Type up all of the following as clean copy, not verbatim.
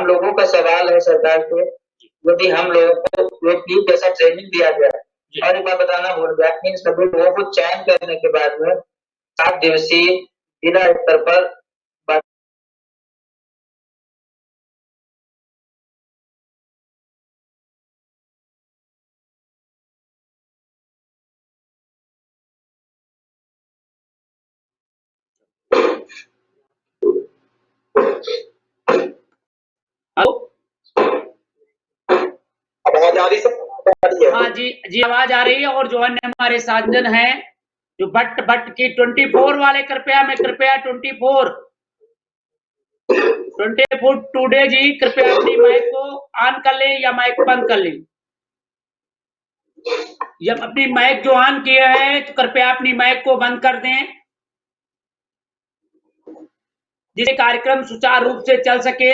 हम लोगों का सवाल है सरकार से, यदि हम लोगों को एक टीम जैसा ट्रेनिंग दिया गया और एक बात बताना भूल गया, इन सभी लोगों को चयन करने के बाद में 7 दिवसीय जिला स्तर पर आवाज आ रही है? हाँ जी जी, आवाज आ रही है। और जो अन्य हमारे साजन हैं जो बट की 24 वाले, कृपया 24 टुडे जी, कृपया अपनी माइक को ऑन कर लें या माइक बंद कर लें। जब अपनी माइक जो ऑन किए हैं तो कृपया अपनी माइक को बंद कर दें, जिससे कार्यक्रम सुचारू रूप से चल सके।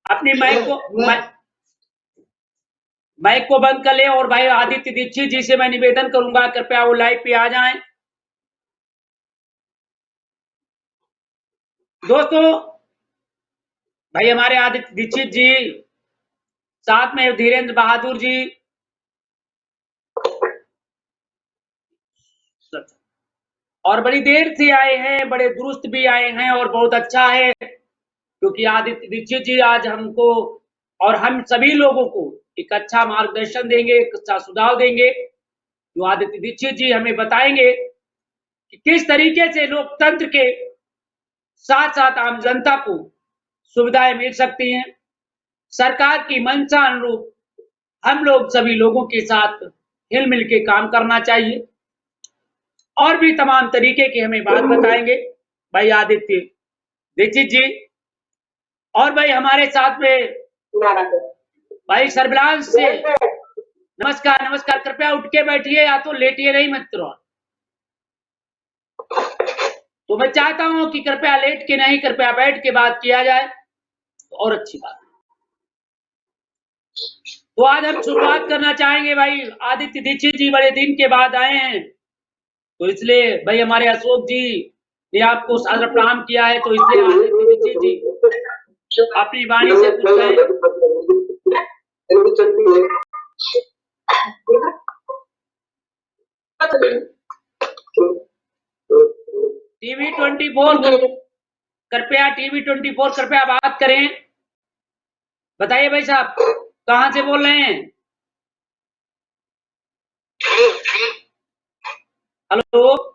अपनी माइक को बंद कर लें। और भाई आदित्य दीक्षित जी से मैं निवेदन करूंगा, कृपया वो लाइव पे आ जाएं। दोस्तों, भाई हमारे आदित्य दीक्षित जी, साथ में धीरेन्द्र बहादुर जी, और बड़ी देर से आए हैं, बड़े दुरुस्त भी आए हैं और बहुत अच्छा है, क्योंकि आदित्य दीक्षित जी आज हमको और हम सभी लोगों को एक अच्छा मार्गदर्शन देंगे, एक अच्छा सुझाव देंगे। जो आदित्य दीक्षित जी हमें बताएंगे कि किस तरीके से लोकतंत्र के साथ साथ आम जनता को सुविधाएं मिल सकती हैं। सरकार की मंशा अनुरूप हम लोग सभी लोगों के साथ हिल मिल के काम करना चाहिए। और भी तमाम तरीके की हमें बात बताएंगे भाई आदित्य दीक्षित जी। और भाई हमारे साथ में भाई सर्विलांस से नमस्कार नमस्कार, कृपया उठ के बैठिए, या तो लेटिए नहीं मित्रों। तो मैं चाहता हूं कि कृपया लेट के नहीं, कृपया बैठ के बात किया जाए तो और अच्छी बात। तो आज हम शुरुआत करना चाहेंगे भाई, आदित्य दीक्षित जी बड़े दिन के बाद आए हैं, तो इसलिए भाई हमारे अशोक जी ने आपको सादर प्रणाम किया है, तो इसलिए आदित्य दीक्षित जी अपनी वाणी से कुछ कहें। टीवी 24 कृपया, टीवी 24 कृपया बात करें। बताइए भाई साहब, कहां से बोल रहे हैं? हेलो,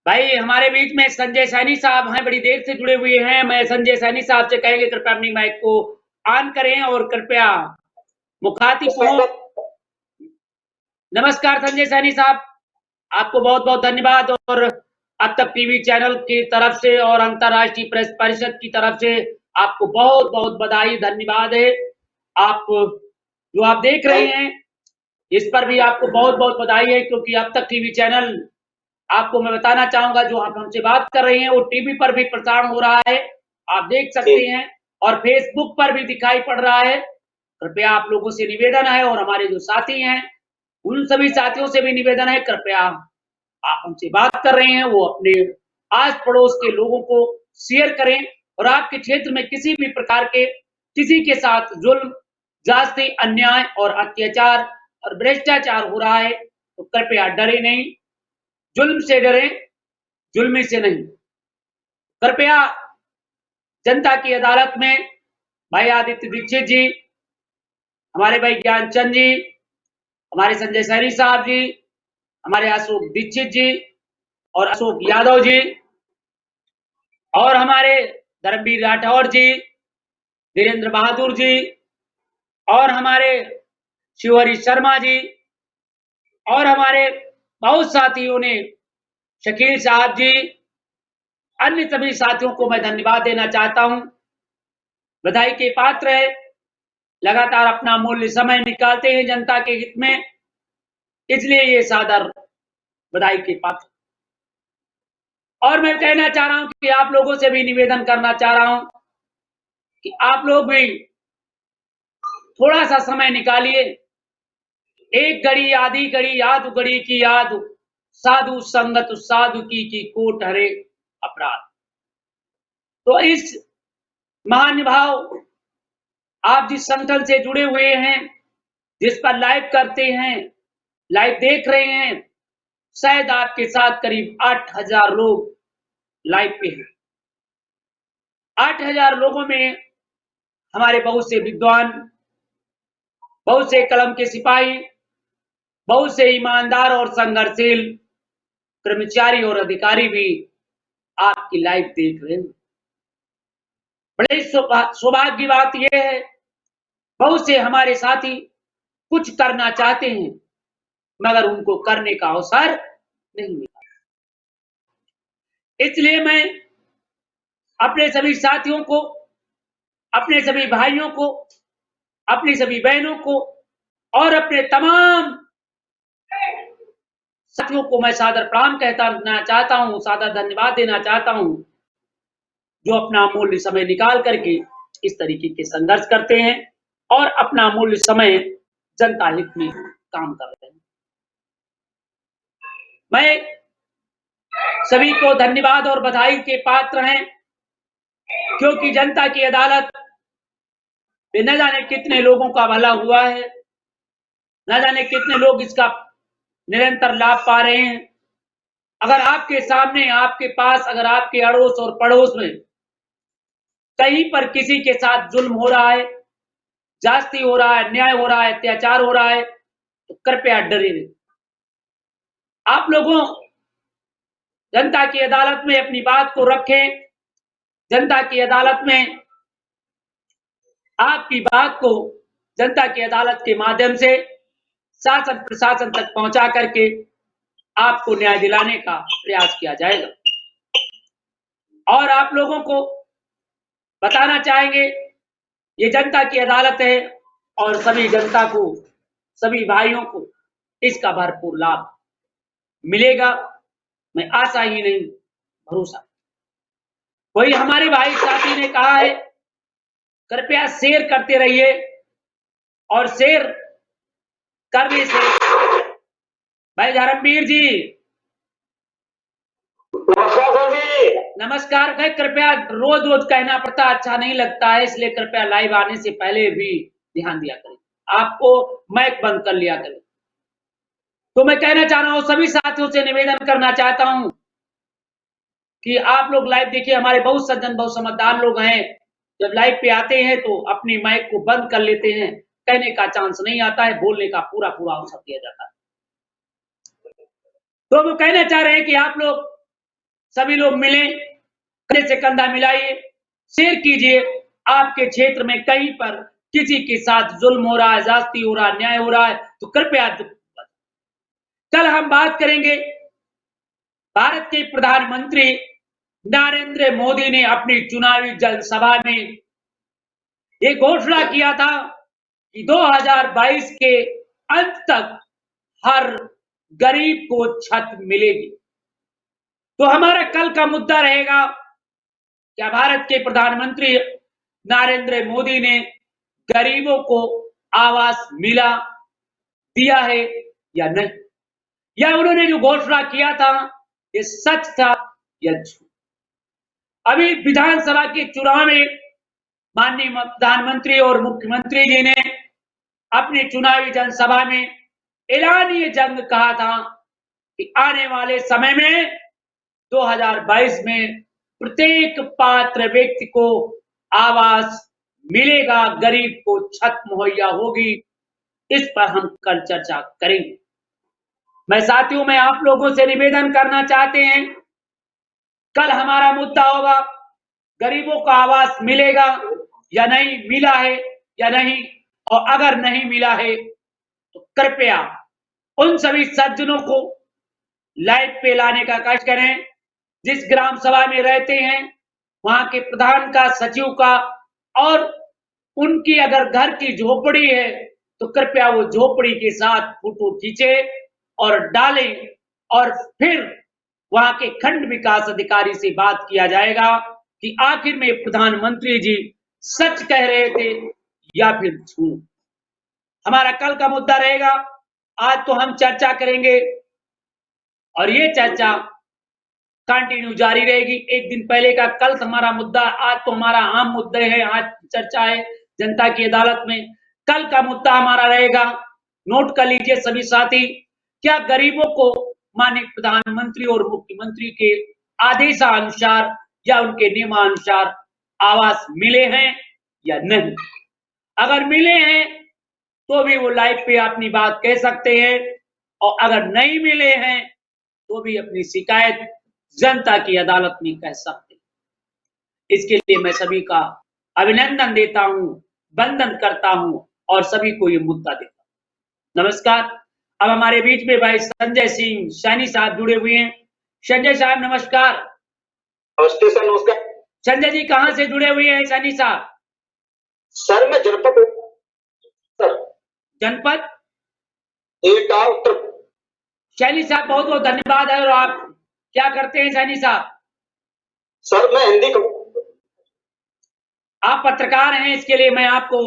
भाई हमारे बीच में संजय सैनी साहब हैं, बड़ी देर से जुड़े हुए हैं। मैं संजय सैनी साहब से कहेंगे कृपया अपनी माइक को ऑन करें और कृपया मुखातिब हों। नमस्कार संजय सैनी साहब, आपको बहुत बहुत धन्यवाद। और अब तक टीवी चैनल की तरफ से और अंतर्राष्ट्रीय प्रेस परिषद की तरफ से आपको बहुत बहुत बधाई, धन्यवाद है। आप जो आप देख रहे हैं इस पर भी आपको बहुत बहुत बधाई है, क्योंकि अब तक टीवी चैनल, आपको मैं बताना चाहूंगा, जो आप हमसे बात कर रहे हैं वो टीवी पर भी प्रसारण हो रहा है, आप देख सकते हैं, और फेसबुक पर भी दिखाई पड़ रहा है। कृपया आप लोगों से निवेदन है, और हमारे जो साथी हैं उन सभी साथियों से भी निवेदन है, कृपया आप हमसे बात कर रहे हैं वो अपने आस पड़ोस के लोगों को शेयर करें। और आपके क्षेत्र में किसी भी प्रकार के किसी के साथ जुल्म, जाति, अन्याय और अत्याचार और भ्रष्टाचार हो रहा है तो कृपया डरे नहीं, जुल्म से डरें, जुल्मी से नहीं। कृपया जनता की अदालत में भाई आदित्य दीक्षित जी, हमारे भाई ज्ञानचंद जी, हमारे संजय सैनी साहब जी, हमारे अशोक दीक्षित जी और अशोक यादव जी, और हमारे धर्मवीर राठौर जी, धीरेन्द्र बहादुर जी, और हमारे शिवहरी शर्मा जी, और हमारे बहुत साथियों ने, शकील साहब जी, अन्य सभी साथियों को मैं धन्यवाद देना चाहता हूं। बधाई के पात्र है, लगातार अपना मूल्य समय निकालते हैं जनता के हित में, इसलिए ये सादर बधाई के पात्र। और मैं कहना चाह रहा हूं कि आप लोगों से भी निवेदन करना चाह रहा हूं कि आप लोग भी थोड़ा सा समय निकालिए, एक घड़ी आधी घड़ी याद घड़ी की याद, साधु संगत साधु की कोट हरे अपराध। तो इस महानुभाव, आप जिस संगठन से जुड़े हुए हैं, जिस पर लाइव करते हैं, लाइव देख रहे हैं, शायद आपके साथ करीब 8,000 लोग लाइव पे हैं। 8,000 लोगों में हमारे बहुत से विद्वान, बहुत से कलम के सिपाही, बहुत से ईमानदार और संघर्षशील कर्मचारी और अधिकारी भी आपकी लाइव देख रहे हैं। बड़े सौभाग्य की बात यह है, बहुत से हमारे साथी कुछ करना चाहते हैं मगर उनको करने का अवसर नहीं मिला। इसलिए मैं अपने सभी साथियों को, अपने सभी भाइयों को, अपनी सभी बहनों को और अपने तमाम साथियों को मैं सादर प्रणाम कहना चाहता हूं, सादर धन्यवाद देना चाहता हूं, जो अपना अमूल्य समय निकाल करके इस तरीके के संघर्ष करते हैं और अपना अमूल्य समय जनता हित में काम कर रहे हैं। मैं सभी को धन्यवाद और बधाई के पात्र हैं, क्योंकि जनता की अदालत में न जाने कितने लोगों का भला हुआ है, न जाने कितने लोग इसका निरंतर लाभ पा रहे हैं। अगर आपके सामने, आपके पास, अगर आपके अड़ोस और पड़ोस में कहीं पर किसी के साथ जुल्म हो रहा है, जास्ती हो रहा है, अन्याय हो रहा है, अत्याचार हो रहा है, तो कृपया डरे नहीं। आप लोगों जनता की अदालत में अपनी बात को रखें, जनता की अदालत में आपकी बात को जनता की अदालत के माध्यम से शासन प्रशासन तक पहुंचा करके आपको न्याय दिलाने का प्रयास किया जाएगा। और आप लोगों को बताना चाहेंगे, ये जनता की अदालत है और सभी जनता को, सभी भाइयों को इसका भरपूर लाभ मिलेगा। मैं आशा ही नहीं, भरोसा। कोई हमारे भाई साथी ने कहा है, कृपया शेयर करते रहिए, और शेयर करने से भाई धर्मवीर जी नमस्कार। भाई कृपया रोज रोज कहना पड़ता, अच्छा नहीं लगता है, इसलिए कृपया लाइव आने से पहले भी ध्यान दिया करें, आपको माइक बंद कर लिया करें। तो मैं कहना चाह रहा हूं, सभी साथियों से निवेदन करना चाहता हूं कि आप लोग लाइव देखिए। हमारे बहुत सज्जन, बहुत समझदार लोग हैं, जब लाइव पे आते हैं तो अपनी माइक को बंद कर लेते हैं, कहने का चांस नहीं आता है, बोलने का पूरा पूरा अवसर दिया जाता है। तो वो कहना चाह रहे हैं कि आप लोग सभी लोग मिलें, कंधे से कंधा मिलाइए, शेयर कीजिए। आपके क्षेत्र में कहीं पर किसी के साथ जुल्म हो रहा है, ज्यादती हो रहा है, अन्याय हो रहा है, तो कृपया। कल हम बात करेंगे, भारत के प्रधानमंत्री नरेंद्र मोदी ने अपनी चुनावी जनसभा में ये घोषणा किया था कि 2022 के अंत तक हर गरीब को छत मिलेगी। तो हमारा कल का मुद्दा रहेगा, क्या भारत के प्रधानमंत्री नरेंद्र मोदी ने गरीबों को आवास मिला, दिया है या नहीं, या उन्होंने जो घोषणा किया था ये सच था या झूठ। अभी विधानसभा के चुनाव में माननीय प्रधानमंत्री और मुख्यमंत्री जी ने अपनी चुनावी जनसभा में ऐलानिए जंग कहा था कि आने वाले समय में 2022 में प्रत्येक पात्र व्यक्ति को आवास मिलेगा, गरीब को छत मुहैया होगी। इस पर हम कल चर्चा करेंगे। मैं साथियों में आप लोगों से निवेदन करना चाहते हैं, कल हमारा मुद्दा होगा गरीबों को आवास मिलेगा या नहीं, मिला है या नहीं, और अगर नहीं मिला है तो कृपया उन सभी सज्जनों को लाइव पे लाने का कष्ट करें, जिस ग्राम सभा में रहते हैं वहां के प्रधान का, सचिव का, और उनकी अगर घर की झोपड़ी है तो कृपया वो झोपड़ी के साथ फोटो खींचे और डालें, और फिर वहां के खंड विकास अधिकारी से बात किया जाएगा कि आखिर में प्रधानमंत्री जी सच कह रहे थे या फिर झूठ। हमारा कल का मुद्दा रहेगा। आज तो हम चर्चा करेंगे और ये चर्चा कंटिन्यू जारी रहेगी। एक दिन पहले का कल हमारा मुद्दा, आज तो हमारा आम मुद्दे है, आज चर्चा है जनता की अदालत में। कल का मुद्दा हमारा रहेगा, नोट कर लीजिए सभी साथी, क्या गरीबों को माननीय प्रधानमंत्री और मुख्यमंत्री के आदेशानुसार या उनके नियमानुसार आवास मिले हैं या नहीं? अगर मिले हैं तो भी वो लाइव पे अपनी बात कह सकते हैं, और अगर नहीं मिले हैं तो भी अपनी शिकायत जनता की अदालत में कह सकते हैं। इसके लिए मैं सभी का अभिनंदन देता हूं, वंदन करता हूं और सभी को ये मुद्दा देता हूं। नमस्कार। अब हमारे बीच में भाई संजय सिंह सैनी साहब जुड़े हुए हैं। संजय साहब नमस्कार। नमस्ते सर। नमस्कार संजय जी कहां से जुड़े हुए हैं सैनी साहब? सर। मैं जनपद सर जनपद एटा उत्तर। सैनी साहब बहुत बहुत धन्यवाद है। और आप क्या करते हैं सैनी साहब? सर मैं हिंदी आप पत्रकार हैं, इसके लिए मैं आपको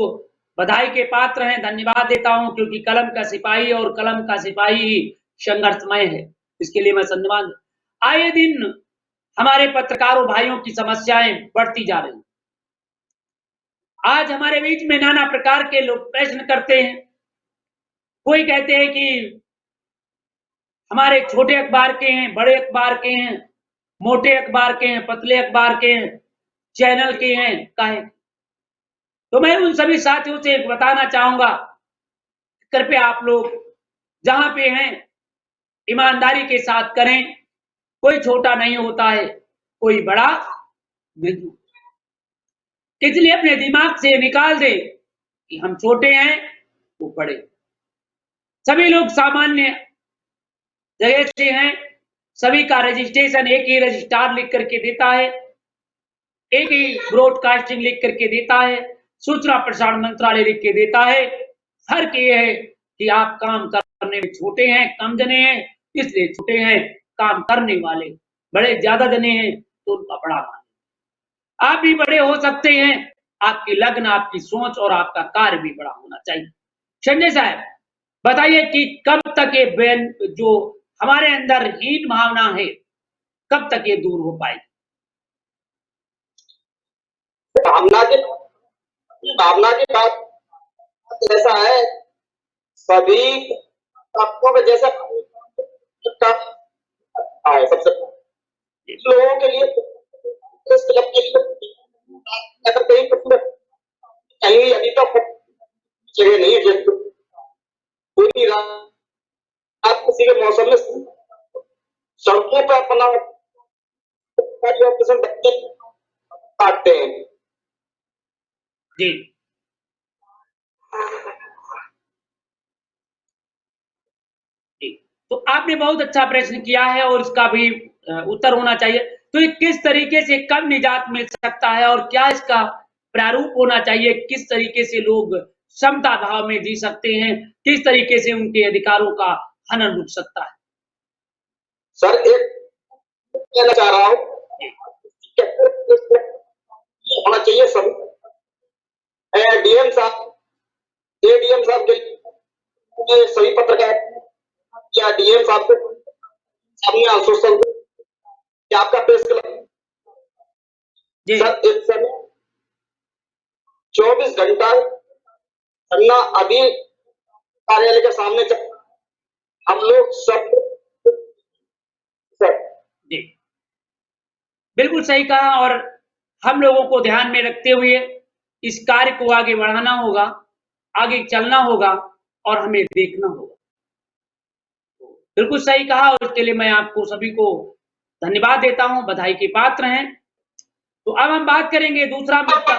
बधाई के पात्र हैं, धन्यवाद देता हूं, क्योंकि कलम का सिपाही और कलम का सिपाही ही संघर्षमय है। इसके लिए मैं धन्यवाद। आए दिन हमारे पत्रकारों भाइयों की समस्याएं बढ़ती जा रही। आज हमारे बीच में नाना प्रकार के लोग प्रश्न करते हैं। कोई कहते हैं कि हमारे छोटे अखबार के हैं, बड़े अखबार के हैं, मोटे अखबार के हैं, पतले अखबार के हैं, चैनल के हैं, काहे? तो मैं उन सभी साथियों से बताना चाहूंगा, कृपया आप लोग जहां पे हैं ईमानदारी के साथ करें। कोई छोटा नहीं होता है, कोई बड़ा नहीं। इसलिए अपने दिमाग से निकाल दे कि हम छोटे हैं वो बड़े। सभी लोग सामान्य जगह से हैं, सभी का रजिस्ट्रेशन एक ही रजिस्ट्रार लिख करके देता है, एक ही ब्रॉडकास्टिंग लिख करके देता है, सूचना प्रसारण मंत्रालय लिख के देता है। फर्क ये है कि आप काम करने में छोटे हैं, कम जने हैं, इसलिए छोटे हैं। काम करने वाले बड़े ज्यादा जने हैं तो उनका बड़ा मान। आप भी बड़े हो सकते हैं, आपकी लगन, आपकी सोच और आपका कार्य भी बड़ा होना चाहिए। संजय साहब बताइए कि कब तक ये जो हमारे अंदर हीन भावना है, कब तक ये दूर हो पाएगी? भावना की बात ऐसा है, सभी आपको का जैसा है सबसे लोगों के लिए प्रेस क्लब के लिए अगर कहीं अभी तक जगह नहीं है। पूरी रात किसी के मौसम में सड़कों पर अपना ऑपरेशन बच्चे काटते हैं। जी जी, तो आपने बहुत अच्छा प्रश्न किया है और इसका भी उत्तर होना चाहिए। तो ये किस तरीके से कब निजात मिल सकता है और क्या इसका प्रारूप होना चाहिए? किस तरीके से लोग समता भाव में जी सकते हैं? किस तरीके से उनके अधिकारों का हनन रुक सकता है? सर एक कहना चाह रहा हूँ, होना चाहिए सब डीएम साहब, एडीएम साहब के सभी पत्रकार या डीएम साहब को सामने आश्वासन कि आपका प्रेस क्लब सर इस समय 24 घंटा धरना अभी कार्यालय के सामने हम लोग सब सर जी बिल्कुल सही कहा। और हम लोगों को ध्यान में रखते हुए इस कार्य को आगे बढ़ाना होगा, आगे चलना होगा और हमें देखना होगा। बिल्कुल सही कहा और इसके लिए मैं आपको सभी को धन्यवाद देता हूं, बधाई के पात्र हैं। तो अब हम बात करेंगे दूसरा मुद्दा।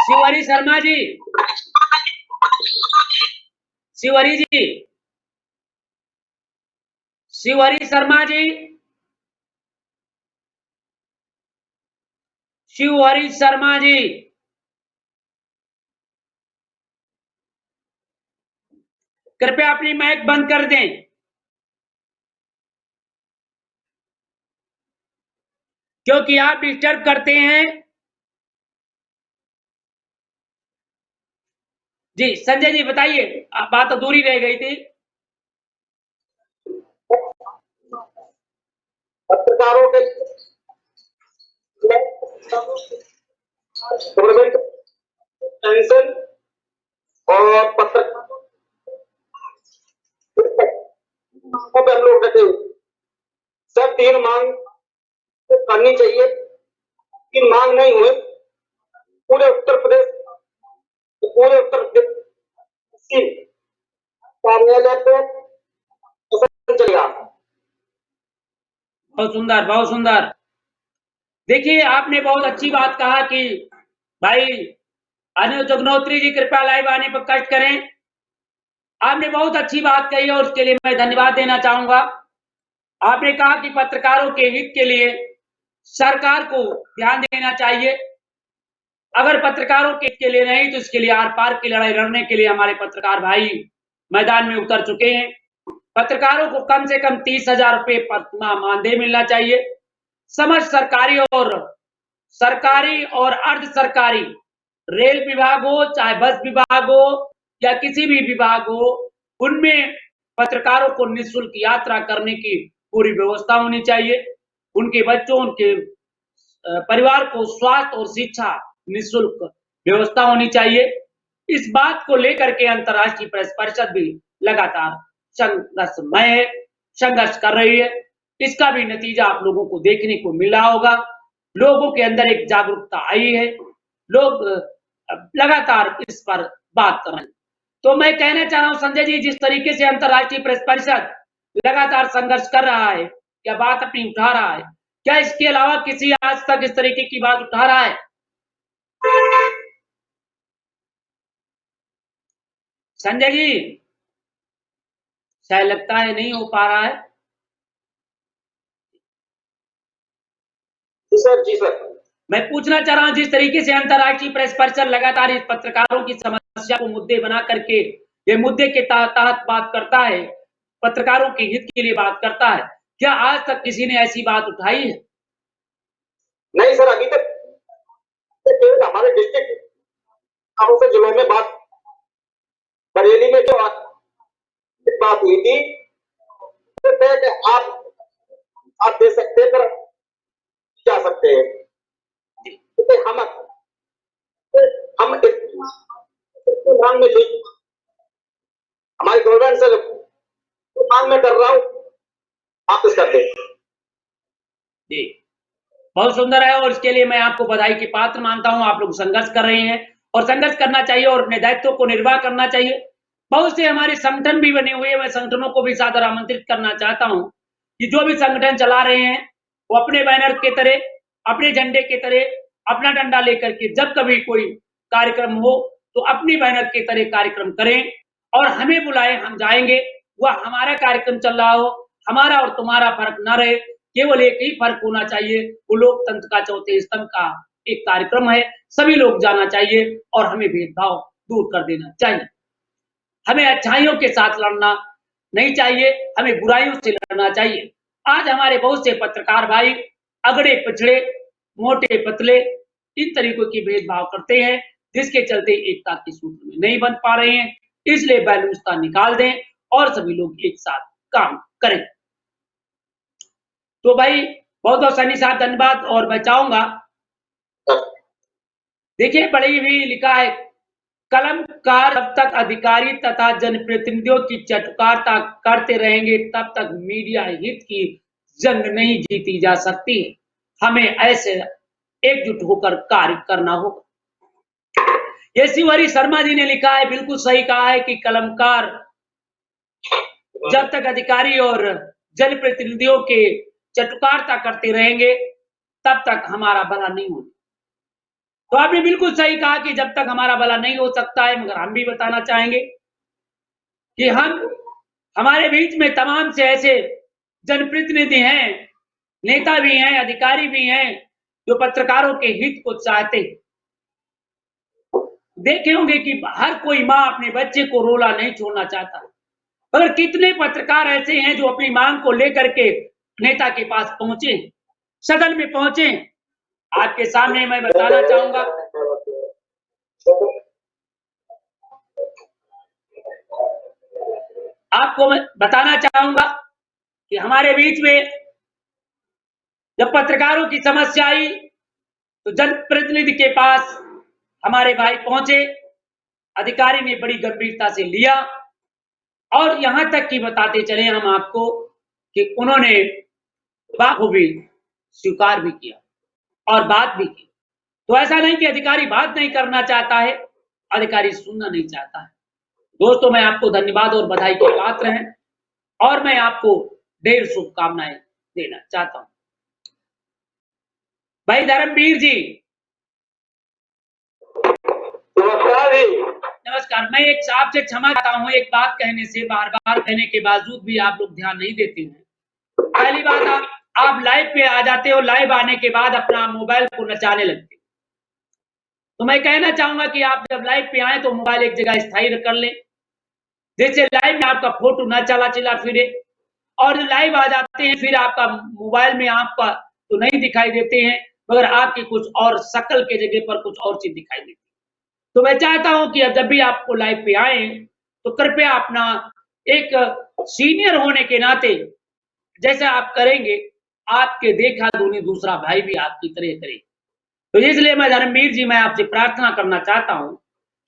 शिवहरी शर्मा जी, शिवहरी जी, शिवहरी शर्मा जी, शिवहरी शर्मा जी, कृपया अपनी माइक बंद कर दें। क्योंकि आप डिस्टर्ब करते हैं। जी संजय जी बताइए, बात अधूरी रह गई थी। पत्रकारों के गवर्नमेंट पेंशन और पत्रकारों पे हम लोग डटे हुए। सब 3 मांग तो करनी चाहिए। 3 मांग नहीं हुए पूरे उत्तर प्रदेश किसी कार्यालय पे शासन चलेगा। बहुत सुंदर, बहुत सुंदर। देखिए आपने बहुत अच्छी बात कहा कि भाई अनिल अग्निहोत्री जी कृपया लाइव आने पर कष्ट करें। आपने बहुत अच्छी बात कही और उसके लिए मैं धन्यवाद देना चाहूंगा। आपने कहा कि पत्रकारों के हित के लिए सरकार को ध्यान देना चाहिए। अगर पत्रकारों के हित के लिए नहीं तो इसके लिए आर पार की लड़ाई लड़ने के लिए हमारे पत्रकार भाई मैदान में उतर चुके हैं। पत्रकारों को कम से कम 30,000 रुपये मानदेय मिलना चाहिए। समस्त सरकारी और अर्ध सरकारी रेल विभाग हो, चाहे बस विभाग हो या किसी भी विभाग हो, उनमें पत्रकारों को निःशुल्क यात्रा करने की पूरी व्यवस्था होनी चाहिए। उनके बच्चों, उनके परिवार को स्वास्थ्य और शिक्षा निःशुल्क व्यवस्था होनी चाहिए। इस बात को लेकर के अंतर्राष्ट्रीय प्रेस परिषद भी लगातार संघर्ष कर रही है। इसका भी नतीजा आप लोगों को देखने को मिल रहा होगा। लोगों के अंदर एक जागरूकता आई है। लोग लगातार इस पर बात कर रहे हैं। तो मैं कहना चाह रहा हूं संजय जी, जिस तरीके से अंतर्राष्ट्रीय प्रेस परिषद लगातार संघर्ष कर रहा है या बात अपनी उठा रहा है, क्या इसके अलावा किसी आज तक इस तरीके की बात उठा रहा है? संजय जी शायद लगता है नहीं हो पा रहा है। जी सर। मैं पूछना चाह रहा हूं, जिस तरीके से अंतर्राष्ट्रीय प्रेस परिषद लगातार इस पत्रकारों की समस्या को मुद्दे बना करके ये मुद्दे के तहत बात करता है, पत्रकारों के हित के लिए बात करता है, क्या आज तक किसी ने ऐसी बात उठाई है? नहीं सर, अभी तक केवल हमारे डिस्ट्रिक्ट से जिलों में बात, बरेली में जो बात हुई थी कि आप दे सकते हैं पर जा सकते हैं। हम मांग में हमारी गवर्नमेंट से मांग में कर रहा हूं, आप इस कर दे। जी बहुत सुंदर है और इसके लिए मैं आपको बधाई के पात्र मानता हूं। आप लोग संघर्ष कर रहे हैं और संघर्ष करना चाहिए और अपने दायित्व को निर्वाह करना चाहिए। बहुत से हमारे संगठन भी बने हुए हैं। मैं संगठनों को भी सादर आमंत्रित करना चाहता हूं कि जो भी संगठन चला रहे हैं वो अपने बैनर के तरह, अपने झंडे के तरह, अपना डंडा लेकर के जब कभी कोई कार्यक्रम हो तो अपनी बैनर के तरह कार्यक्रम करें और हमें बुलाएं, हम जाएंगे। वह हमारा कार्यक्रम चल रहा हो, हमारा और तुम्हारा फर्क न रहे, केवल एक ही फर्क होना चाहिए, वो लोकतंत्र का चौथे स्तंभ का एक कार्यक्रम है। सभी लोग जाना चाहिए और हमें भेदभाव दूर कर देना चाहिए। हमें अच्छाइयों के साथ लड़ना नहीं चाहिए, हमें बुराइयों से लड़ना चाहिए। आज हमारे बहुत से पत्रकार भाई अगड़े पिछड़े, मोटे पतले, इन तरीकों की भेदभाव करते हैं, जिसके चलते एकता के सूत्र में नहीं बन पा रहे हैं। इसलिए बैलेंसता निकाल दें और सभी लोग एक साथ काम करें। तो भाई बहुत बहुत सनी साहब धन्यवाद। और मैं चाहूंगा, देखिए बड़ी भी लिखा है, कलमकार तब तक अधिकारी तथा जनप्रतिनिधियों की चटुकारता करते रहेंगे तब तक मीडिया हित की जंग नहीं जीती जा सकती है। हमें ऐसे एकजुट होकर कार्य करना होगा। ये शिवहरी शर्मा जी ने लिखा है, बिल्कुल सही कहा है कि कलमकार जब तक अधिकारी और जनप्रतिनिधियों के चटुकारता करते रहेंगे तब तक हमारा भला नहीं होगा। तो आपने बिल्कुल सही कहा कि जब तक हमारा भला नहीं हो सकता है, मगर हम भी बताना चाहेंगे कि हमारे बीच में तमाम से ऐसे जनप्रतिनिधि हैं, नेता भी हैं, अधिकारी भी हैं जो पत्रकारों के हित को चाहते हैं। देखे होंगे कि हर कोई माँ अपने बच्चे को रोला नहीं छोड़ना चाहता, मगर कितने पत्रकार ऐसे हैं जो अपनी मांग को लेकर के नेता के पास पहुंचे, सदन में पहुंचे। आपके सामने मैं बताना चाहूंगा, आपको मैं बताना चाहूंगा कि हमारे बीच में जब पत्रकारों की समस्या आई तो जनप्रतिनिधि के पास हमारे भाई पहुंचे, अधिकारी ने बड़ी गंभीरता से लिया और यहां तक कि बताते चले हम आपको कि उन्होंने बात को भी स्वीकार भी किया और बात भी की। तो ऐसा नहीं कि अधिकारी बात नहीं करना चाहता है, अधिकारी सुनना नहीं चाहता है। दोस्तों, मैं आपको धन्यवाद और बधाई के पात्र हैं और मैं आपको ढेर शुभकामनाएं देना चाहता हूं। भाई धर्मवीर जी, नमस्कार जी। नमस्कार। मैं एक आपसे क्षमा चाहता हूं, एक बात कहने से बार बार कहने के बावजूद भी आप लोग ध्यान नहीं देते हैं। पहली बात, आप लाइव पे आ जाते हो, लाइव आने के बाद अपना मोबाइल को नचाने लगते हो। तो मैं कहना चाहूंगा कि आप जब लाइव पे आए तो मोबाइल एक जगह स्थायी कर लें, जैसे लाइव में आपका फोटो न चला फिरे। और लाइव आ जाते हैं फिर आपका मोबाइल में आपका तो नहीं दिखाई देते हैं, मगर आपकी कुछ और शक्ल के जगह पर कुछ और चीज दिखाई देती है। तो मैं चाहता हूं कि अब जब भी आपको लाइव पे आए तो कृपया अपना एक सीनियर होने के नाते जैसे आप करेंगे, आपके देखा दूनी दूसरा भाई भी आपकी तरह करे। तो इसलिए मैं धर्मवीर जी, मैं आपसे प्रार्थना करना चाहता हूं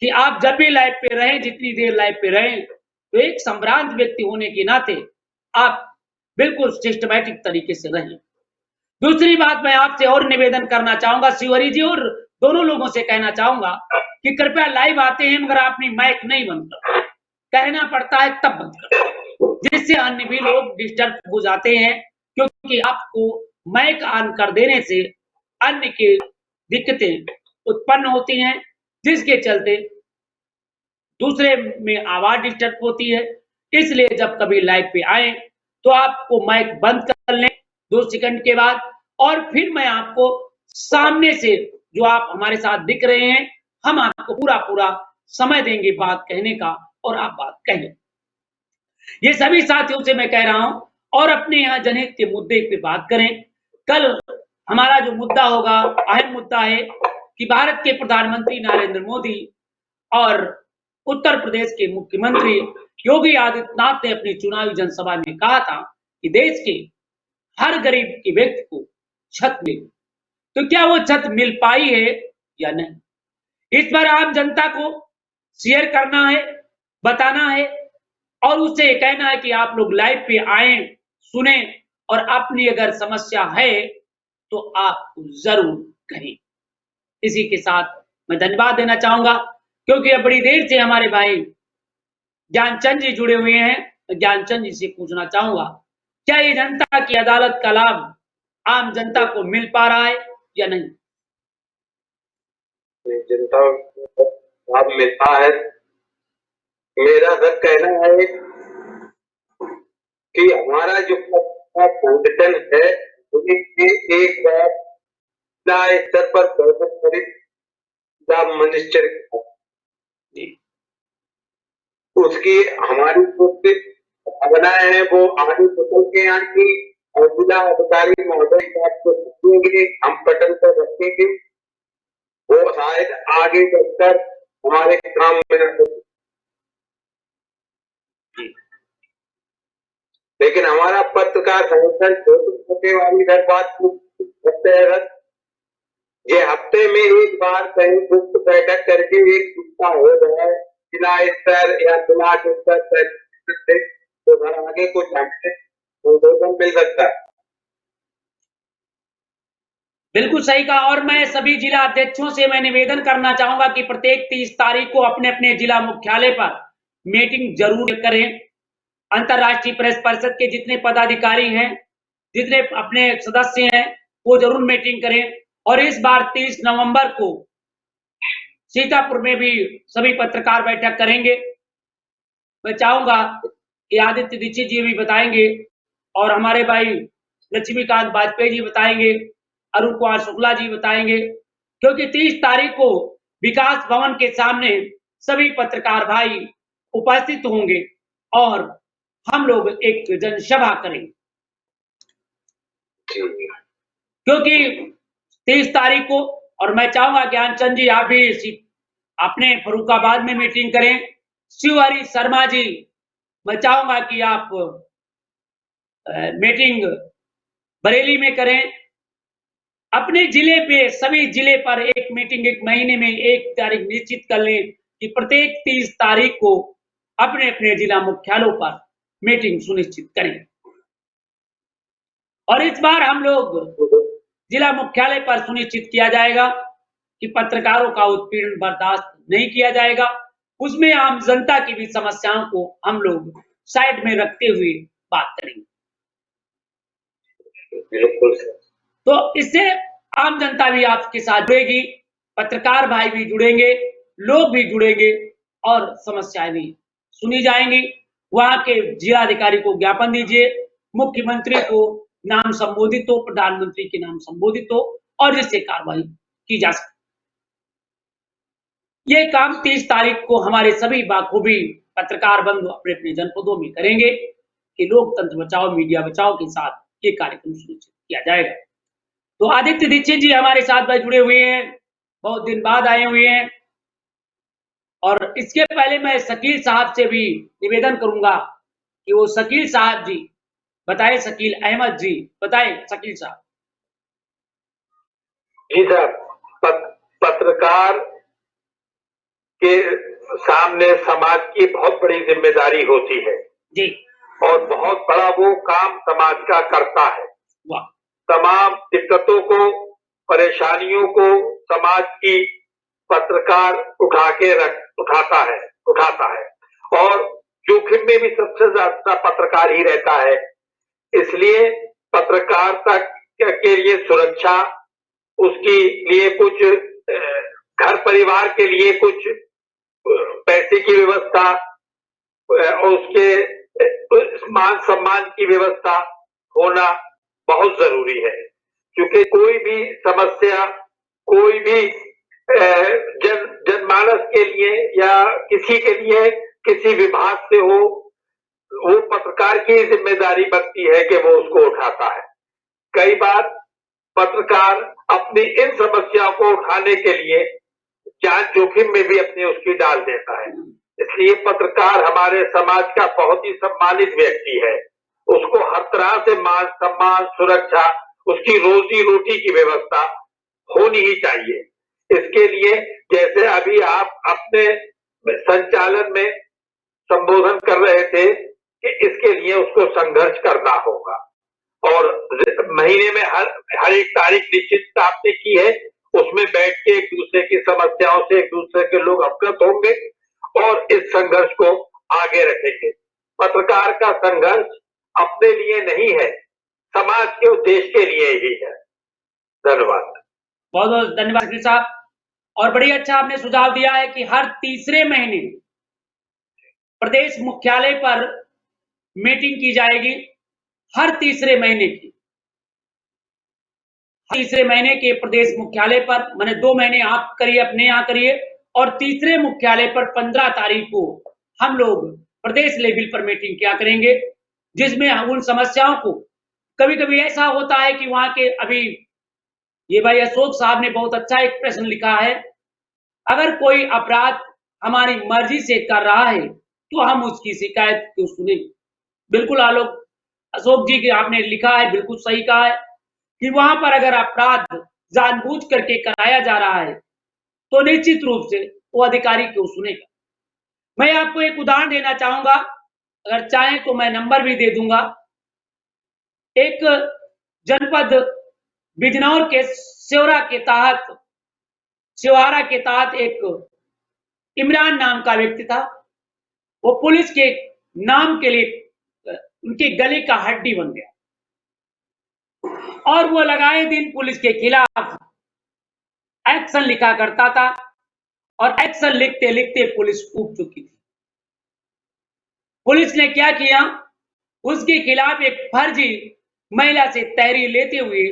कि आप जब भी लाइव पे रहें, जितनी देर लाइव पे रहें, तो एक संभ्रांत व्यक्ति होने के नाते आप बिल्कुल सिस्टमैटिक तरीके से रहें। दूसरी बात मैं आपसे और निवेदन करना चाहूंगा, शिवरी जी और दोनों लोगों से कहना चाहूंगा कि कृपया लाइव आते हैं मगर अपनी माइक नहीं बंद करो, कहना पड़ता है तब बंद करो, जिससे अन्य भी लोग डिस्टर्ब हो जाते हैं, क्योंकि आपको माइक ऑन कर देने से अन्य की दिक्कतें उत्पन्न होती हैं, जिसके चलते दूसरे में आवाज डिस्टर्ब होती है। इसलिए जब कभी लाइव पे आए तो आपको माइक बंद कर लें 2 सेकंड के बाद, और फिर मैं आपको सामने से जो आप हमारे साथ दिख रहे हैं, हम आपको पूरा समय देंगे बात कहने का और आप बात कहें। ये सभी साथियों से मैं कह रहा हूं और अपने यहाँ जनहित के मुद्दे पे बात करें। कल हमारा जो मुद्दा होगा, अहम मुद्दा है कि भारत के प्रधानमंत्री नरेंद्र मोदी और उत्तर प्रदेश के मुख्यमंत्री योगी आदित्यनाथ ने अपनी चुनावी जनसभा में कहा था कि देश के हर गरीब के व्यक्ति को छत मिले। तो क्या वो छत मिल पाई है या नहीं, इस पर आम जनता को शेयर करना है, बताना है और उससे कहना है कि आप लोग लाइव पे आए, सुने और अपनी अगर समस्या है तो आप जरूर कहें। इसी के साथ मैं धन्यवाद देना चाहूंगा, क्योंकि अब बड़ी देर से हमारे भाई ज्ञानचंद जी जुड़े हुए हैं। तो ज्ञानचंद जी से पूछना चाहूंगा, क्या ये जनता की अदालत का लाभ आम जनता को मिल पा रहा है या नहीं? जनता को लाभ मिलता है। मेरा सर कहना है कि हमारा जो पोजिशन है एक बार स्तर पर मिनिस्टर उसकी हमारी भावनाएं हैं वो आगे निकल के आएंगी और जिला अधिकारी महोदय को रखेंगे, हम पटल पर रखेंगे, वो शायद आगे चलकर हमारे काम में न सके। लेकिन हमारा पत्रकार संगठन छोटे वाली हर बात को ये हफ्ते में एक बार कहीं गुप्त बैठक करके एक गुस्सा हो जाए जिला स्तर या जिला स्तर से, तो घर आगे कुछ हमें मिल सकता है। बिल्कुल सही कहा। और मैं सभी जिला अध्यक्षों से मैं निवेदन करना चाहूंगा कि प्रत्येक 30 तारीख को अपने अपने जिला मुख्यालय पर मीटिंग जरूर करें। अंतर्राष्ट्रीय प्रेस परिषद के जितने पदाधिकारी हैं, जितने अपने सदस्य हैं, वो जरूर मीटिंग करें। और इस बार 30 नवंबर को सीतापुर में भी सभी पत्रकार बैठक करेंगे। मैं चाहूंगा कि आदित्य दीक्षित जी भी बताएंगे और हमारे भाई लक्ष्मीकांत वाजपेयी जी बताएंगे, अरुण कुमार शुक्ला जी बताएंगे, क्योंकि 30 तारीख को विकास भवन के सामने सभी पत्रकार भाई उपस्थित होंगे और हम लोग एक जनसभा करेंगे। क्योंकि 30 तारीख को, और मैं चाहूंगा ज्ञानचंद जी आप भी अपने फरुखाबाद में मीटिंग करें। शिवहरि शर्मा जी, मैं चाहूंगा कि आप मीटिंग बरेली में करें। अपने जिले पे, सभी जिले पर एक मीटिंग एक महीने में एक तारीख निश्चित कर लें कि प्रत्येक 30 तारीख को अपने अपने जिला मुख्यालयों पर मीटिंग सुनिश्चित करें। और इस बार हम लोग जिला मुख्यालय पर सुनिश्चित किया जाएगा कि पत्रकारों का उत्पीड़न बर्दाश्त नहीं किया जाएगा। उसमें आम जनता की भी समस्याओं को हम लोग साइड में रखते हुए बात करेंगे। बिल्कुल। तो इससे आम जनता भी आपके साथ जुड़ेगी, पत्रकार भाई भी जुड़ेंगे, लोग भी जुड़ेंगे और समस्याएं भी सुनी जाएंगी। वहां के जिलाधिकारी को ज्ञापन दीजिए, मुख्यमंत्री को नाम संबोधित हो, प्रधानमंत्री के नाम संबोधित हो और जिससे कार्रवाई की जा सके। ये काम 30 तारीख को हमारे सभी बाखूबी पत्रकार बंधु अपने अपने जनपदों में करेंगे कि लोकतंत्र बचाओ मीडिया बचाओ के साथ ये कार्यक्रम सुनिश्चित किया जाएगा। तो आदित्य दीक्षित जी हमारे साथ भाई जुड़े हुए हैं, बहुत दिन बाद आए हुए हैं। और इसके पहले मैं शकील साहब से भी निवेदन करूंगा कि वो शकील साहब जी बताएं, शकील अहमद जी बताएं। शकील साहब। जी साहब, पत्रकार के सामने समाज की बहुत बड़ी जिम्मेदारी होती है जी, और बहुत बड़ा वो काम समाज का करता है। वाह। तमाम दिक्कतों को, परेशानियों को समाज की पत्रकार उठाता है और जोखिम में भी सबसे ज्यादा पत्रकार ही रहता है। इसलिए पत्रकारिता के लिए सुरक्षा, उसके लिए कुछ घर परिवार के लिए कुछ पैसे की व्यवस्था, उसके मान सम्मान की व्यवस्था होना बहुत जरूरी है। क्योंकि कोई भी समस्या, कोई भी जनमानस के लिए या किसी के लिए किसी विभाग से हो, वो पत्रकार की जिम्मेदारी बनती है कि वो उसको उठाता है। कई बार पत्रकार अपनी इन समस्याओं को उठाने के लिए जान जोखिम में भी अपनी उसकी डाल देता है। इसलिए पत्रकार हमारे समाज का बहुत ही सम्मानित व्यक्ति है। उसको हर तरह से मान सम्मान, सुरक्षा, उसकी रोजी रोटी की व्यवस्था होनी ही चाहिए। इसके लिए जैसे अभी आप अपने संचालन में संबोधन कर रहे थे कि इसके लिए उसको संघर्ष करना होगा और महीने में हर एक तारीख निश्चित आपने की है, उसमें बैठ के एक दूसरे की समस्याओं से एक दूसरे के लोग अवगत होंगे और इस संघर्ष को आगे रखेंगे। पत्रकार का संघर्ष अपने लिए नहीं है, समाज के उद्देश्य के लिए ही है। धन्यवाद। बहुत बहुत धन्यवाद साहब। और बड़ी अच्छा आपने सुझाव दिया है कि हर तीसरे महीने प्रदेश मुख्यालय पर मीटिंग की जाएगी। हर तीसरे महीने की, तीसरे महीने के प्रदेश मुख्यालय पर, मैंने 2 महीने आप करिए अपने यहाँ करिए और तीसरे मुख्यालय पर 15 तारीख को हम लोग प्रदेश लेवल पर मीटिंग क्या करेंगे, जिसमें हम उन समस्याओं को, कभी कभी ऐसा होता है कि वहां के, अभी ये भाई अशोक साहब ने बहुत अच्छा एक प्रश्न लिखा है, अगर कोई अपराध हमारी मर्जी से कर रहा है तो हम उसकी शिकायत क्यों सुने। बिल्कुल आलोक अशोक जी की आपने लिखा है, बिल्कुल सही कहा है कि वहां पर अगर अपराध जानबूझ करके कराया जा रहा है तो निश्चित रूप से वो अधिकारी क्यों सुनेगा। मैं आपको एक उदाहरण देना चाहूंगा, अगर चाहें तो मैं नंबर भी दे दूंगा। एक जनपद बिजनौर के सिवहारा के तहत एक इमरान नाम का व्यक्ति था। वो पुलिस के नाम के लिए उनके गले का हड्डी बन गया और वो लगाए दिन पुलिस के खिलाफ एक्शन लिखा करता था और एक्शन लिखते लिखते पुलिस ऊब चुकी थी। पुलिस ने क्या किया, उसके खिलाफ एक फर्जी महिला से तहरीर लेते हुए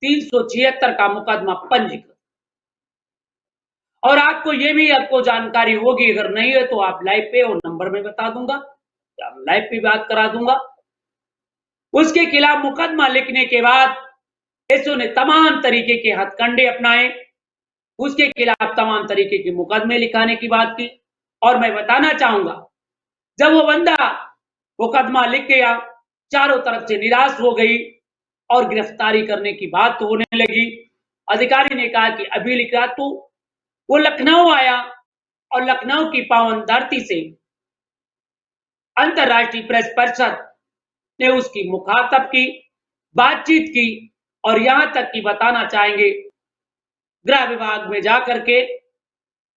376 का मुकदमा पंजीकृत। और आपको जानकारी होगी, अगर नहीं है तो आप लाइव पे और नंबर में बता दूंगा, लाइव पे बात करा दूंगा। उसके खिलाफ मुकदमा लिखने के बाद देशों ने तमाम तरीके के हथकंडे अपनाए, उसके खिलाफ तमाम तरीके के मुकदमे लिखाने की बात की। और मैं बताना चाहूंगा, जब वो बंदा मुकदमा लिख गया, चारों तरफ से निराश हो गई और गिरफ्तारी करने की बात होने लगी। अधिकारी ने कहा कि अभी लिख रहा, तो वो लखनऊ आया और लखनऊ की पावन धरती से अंतर्राष्ट्रीय प्रेस परिषद ने उसकी मुखातब की, बातचीत की और यहां तक कि बताना चाहेंगे, गृह विभाग में जाकर के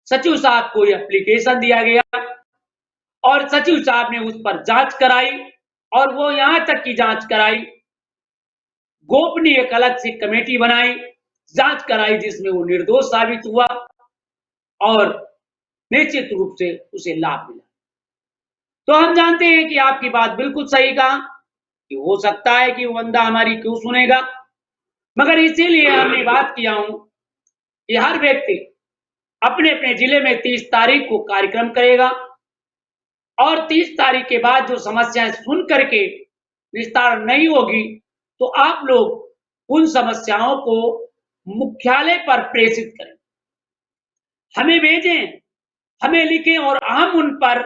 सचिव साहब को यह एप्लीकेशन दिया गया और सचिव साहब ने उस पर जांच कराई और वो यहां तक की जांच कराई, गोपनीय एक अलग से कमेटी बनाई, जांच कराई, जिसमें वो निर्दोष साबित हुआ और निश्चित रूप से उसे लाभ मिला। तो हम जानते हैं कि आपकी बात बिल्कुल सही कहा कि हो सकता है कि वो बंदा हमारी क्यों सुनेगा, मगर इसीलिए हमने बात किया हूं कि हर व्यक्ति अपने अपने जिले में 30 तारीख को कार्यक्रम करेगा और 30 तारीख के बाद जो समस्याएं सुन करके निस्तारण नहीं होगी, तो आप लोग उन समस्याओं को मुख्यालय पर प्रेषित करें, हमें भेजें, हमें लिखें और हम उन पर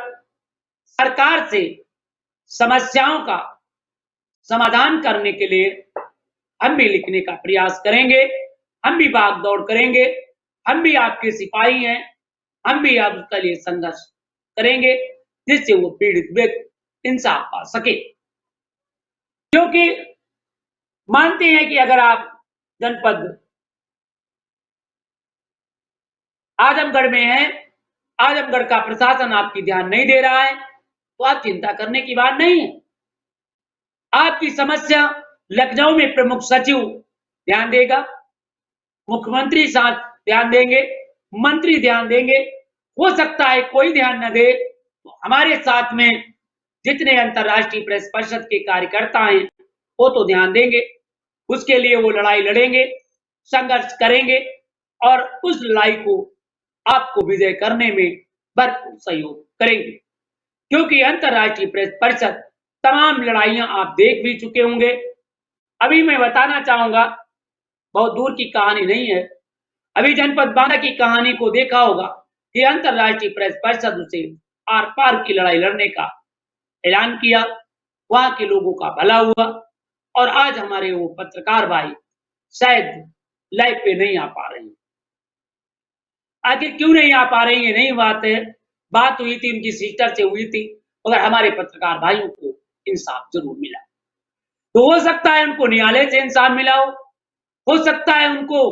सरकार से समस्याओं का समाधान करने के लिए हम भी लिखने का प्रयास करेंगे, हम भी भाग दौड़ करेंगे, हम भी आपके सिपाही हैं, हम भी आपके लिए संघर्ष करेंगे, जिससे वो पीड़ित व्यक्ति इंसाफ पा सके। क्योंकि मानते हैं कि अगर आप जनपद आजमगढ़ में हैं, आजमगढ़ का प्रशासन आपकी ध्यान नहीं दे रहा है, तो आप चिंता करने की बात नहीं है। आपकी समस्या लखनऊ में प्रमुख सचिव ध्यान देगा, मुख्यमंत्री साथ ध्यान देंगे, मंत्री ध्यान देंगे, हो सकता है कोई ध्यान न दे, तो हमारे साथ में जितने अंतर्राष्ट्रीय प्रेस परिषद के कार्यकर्ता हैं वो तो ध्यान देंगे, उसके लिए वो लड़ाई लड़ेंगे, संघर्ष करेंगे और उस लड़ाई को आपको विजय करने में भरपूर सहयोग करेंगे। क्योंकि अंतर्राष्ट्रीय प्रेस परिषद तमाम लड़ाइयां आप देख भी चुके होंगे। अभी मैं बताना चाहूंगा, बहुत दूर की कहानी नहीं है, अभी जनपद बांदा की कहानी को देखा होगा कि अंतर्राष्ट्रीय प्रेस परिषद उसे आर पार की लड़ाई लड़ने का ऐलान किया, वहां के लोगों का भला हुआ और आज हमारे वो पत्रकार भाई शायद लाइव पे नहीं आ पा रहे हैं। आखिर क्यों नहीं आ पा रही है, नहीं बात है, बात हुई थी उनकी सिस्टर से हुई थी, मगर हमारे पत्रकार भाइयों को इंसाफ जरूर मिला। तो हो सकता है उनको न्यायालय से इंसाफ मिला हो सकता है उनको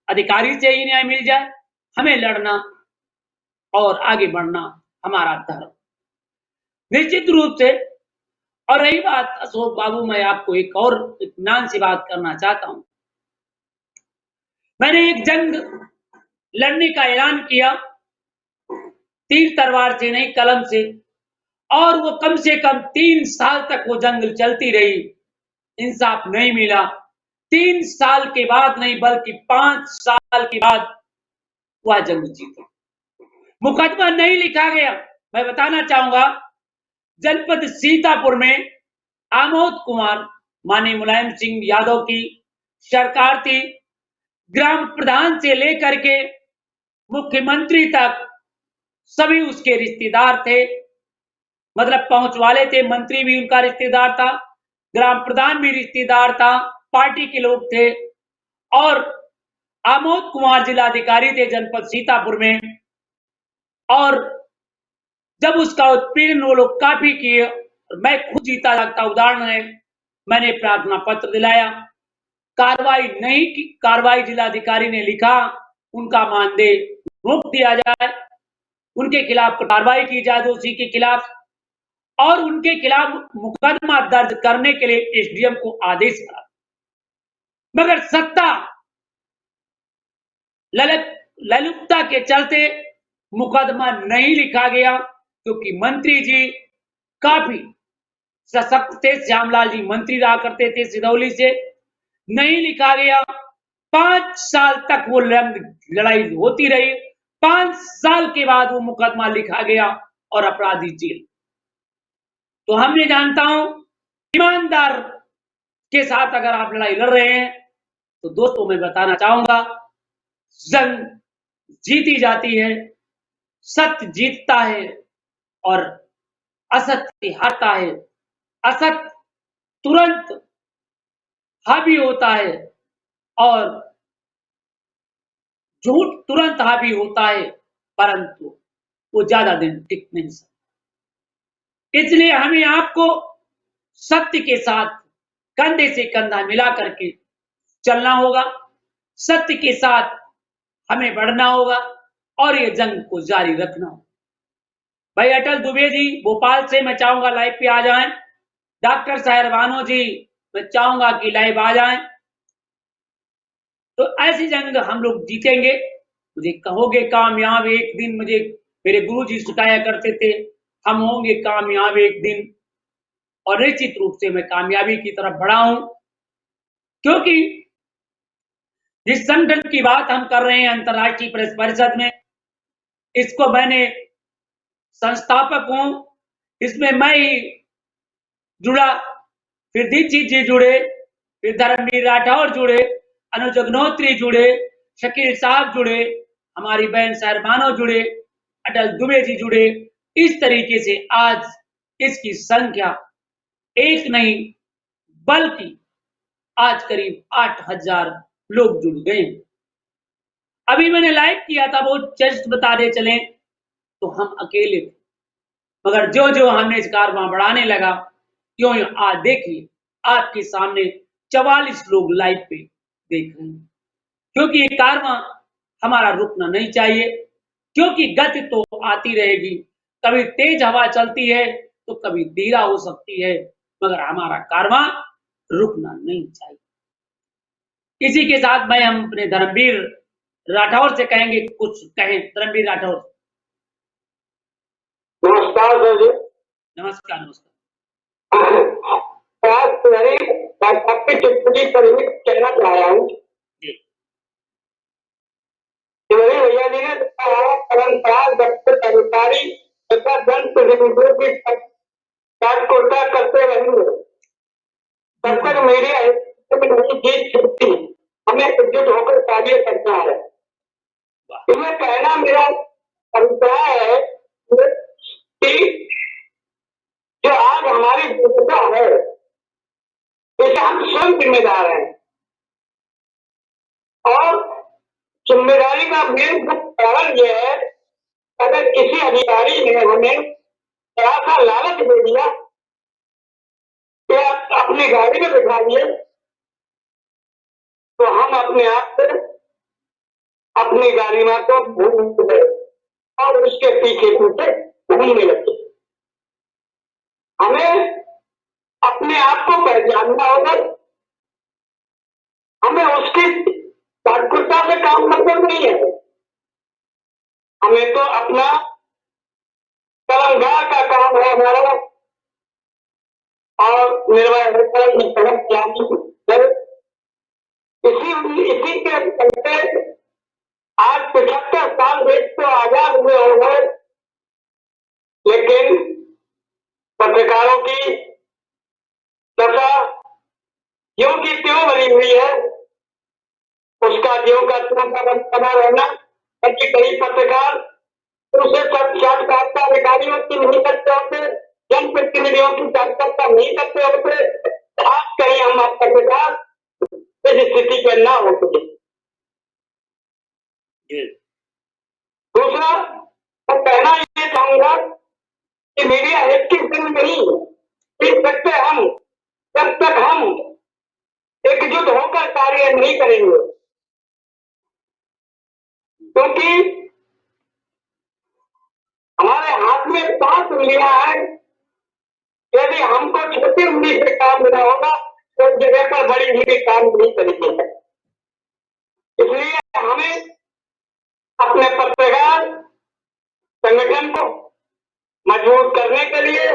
अधिकारी से ही न्याय मिल जाए। हमें लड़ना और आगे बढ़ना हमारा धर्म निश्चित रूप से। और रही बात अशोक बाबू, मैं आपको एक और इत्मीनान से बात करना चाहता हूं। मैंने एक जंग लड़ने का ऐलान किया, तीर तलवार से नहीं कलम से, और वो कम से कम 3 साल तक वो जंग चलती रही, इंसाफ नहीं मिला। 3 साल के बाद नहीं बल्कि 5 साल के बाद वह जंग जीती, मुकदमा नहीं लिखा गया। मैं बताना चाहूंगा, जनपद सीतापुर में आमोद कुमार माननीय मुलायम सिंह यादव की सरकार थी, ग्राम प्रधान से लेकर के मुख्यमंत्री तक सभी उसके रिश्तेदार थे, मतलब पहुंच वाले थे, मंत्री भी उनका रिश्तेदार था, ग्राम प्रधान भी रिश्तेदार था, पार्टी के लोग थे। और आमोद कुमार जिलाधिकारी थे जनपद सीतापुर में, और जब उसका उत्पीड़न वो लोग काफी किए, मैं खुद जीता जागता उदाहरण है, मैंने प्रार्थना पत्र दिलाया, कार्रवाई नहीं की, कार्रवाई जिलाधिकारी ने लिखा उनका मानदेय रोक दिया जाए, उनके खिलाफ कार्रवाई की जाए दोषी के खिलाफ, और उनके खिलाफ मुकदमा दर्ज करने के लिए एसडीएम को आदेश करा। मगर सत्ता ललुपता के चलते मुकदमा नहीं लिखा गया, क्योंकि मंत्री जी काफी सशक्त थे, श्यामलाल जी मंत्री रहा करते थे सिदौली से, नहीं लिखा गया। 5 साल तक वो लड़ाई होती रही, 5 साल के बाद वो मुकदमा लिखा गया और अपराधी जेल। तो हमने जानता हूं, ईमानदार के साथ अगर आप लड़ाई लड़ रहे हैं तो दोस्तों मैं बताना चाहूंगा, जंग जीती जाती है, सत्य जीतता है और असत्य हारता है। असत्य तुरंत हावी होता है और झूठ तुरंत हावी होता है, परंतु वो ज्यादा दिन टिक नहीं सकता। इसलिए हमें आपको सत्य के साथ कंधे से कंधा मिला करके चलना होगा, सत्य के साथ हमें बढ़ना होगा और ये जंग को जारी रखना होगा। भाई अटल दुबे जी भोपाल से मैं चाहूंगा लाइव पे आ जाएं। डॉक्टर साहिर बानो जी मैं चाहूंगा कि लाइव आ जाएं। तो ऐसी जंग हम लोग जीतेंगे। मुझे कहोगे कामयाब एक दिन, मुझे मेरे गुरुजी सिखाया करते थे, हम होंगे कामयाब एक दिन, और निश्चित रूप से मैं कामयाबी की तरफ बढ़ा हूं, क्योंकि जिस संगठन की बात हम कर रहे हैं अंतर्राष्ट्रीय प्रेस परिषद में, इसको मैंने संस्थापक हूं, इसमें मैं ही जुड़ा, फिर दीक्षित जी जुड़े, फिर धर्मवीर राठौर जुड़े, अनुज अग्नोत्री जुड़े, शकील साहब जुड़े, हमारी बहन साहिर जुड़े, अटल दुबे जी जुड़े। इस तरीके से आज इसकी संख्या एक नहीं बल्कि आज करीब 8,000 लोग जुड़ गए। अभी मैंने लाइव किया था, वो जस्ट बता दे चले, तो हम अकेले थे, मगर जो जो हमने इस कारवां बढ़ाने लगा, क्यों आज देखिए आपके सामने 44 लोग लाइव पे देख रहे हैं, क्योंकि ये कारवां हमारा रुकना नहीं चाहिए, क्योंकि गति तो आती रहेगी, कभी तेज हवा चलती है तो कभी धीरा हो सकती है, मगर हमारा कारवां रुकना नहीं चाहिए। इसी के साथ मैं हम अपने धर्मवीर राठौर से कहेंगे, कुछ कहें धर्मवीर राठौर। नमस्कार सर जी। नमस्कार नमस्कार। आज मेरी आपकी टिप्पणी पर ही कहना चाह रहा हूँ। मेरे भैया जी ने परंपरा दफ्तर अधिकारी तथा जन प्रतिनिधियों की तत्परता करते रहेंगे तब तक मीडिया नहीं जीत सकती, हमें एकजुट होकर कार्य करना है। तुम्हें कहना मेरा अभिप्राय है कि जो आज हमारी भूमिका है इसे हम स्वयं जिम्मेदार हैं, और जिम्मेदारी का मेन कारण यह है, अगर किसी अधिकारी ने हमें थोड़ा सा लालच दे दिया कि आप अपनी गाड़ी में बिठा दिए, तो हम अपने आप से अपनी गाड़ियों को भूल गए और उसके पीछे पीछे घूमने लगे। हमें अपने आप को पहचानना होगा, हमें उसकी तत्परता से काम मतलब नहीं है, हमें तो अपना कलमगार का काम है हमारा, और निर्भय इसी के चलते आज 75 साल देश को आजाद हुए हो गए, लेकिन पत्रकारों की दशा ज्यों की त्यों बनी हुई है, उसका ज्यों का त्यों का बना रहना, बल्कि कई पत्रकार उसे साक्षात्कारता अधिकारियों की नहीं करते होते, जनप्रतिनिधियों की साक्षात्कार नहीं करते होते, आज कहीं हम पत्रकार इस स्थिति के ना हो सके। दूसरा मैं कहना ये चाहूंगा कि मीडिया एक की दिन नहीं जीत सकते हम जब तक हम एकजुट होकर कार्य नहीं करेंगे, क्योंकि हमारे हाथ में 5 उंगलियां हैं, यदि हमको छोटी उंगली से काम लेना होगा तो जगह पर बड़ी उंगली काम नहीं करेगी। इसलिए हमें अपने पत्रकार संगठन को मजबूत करने के लिए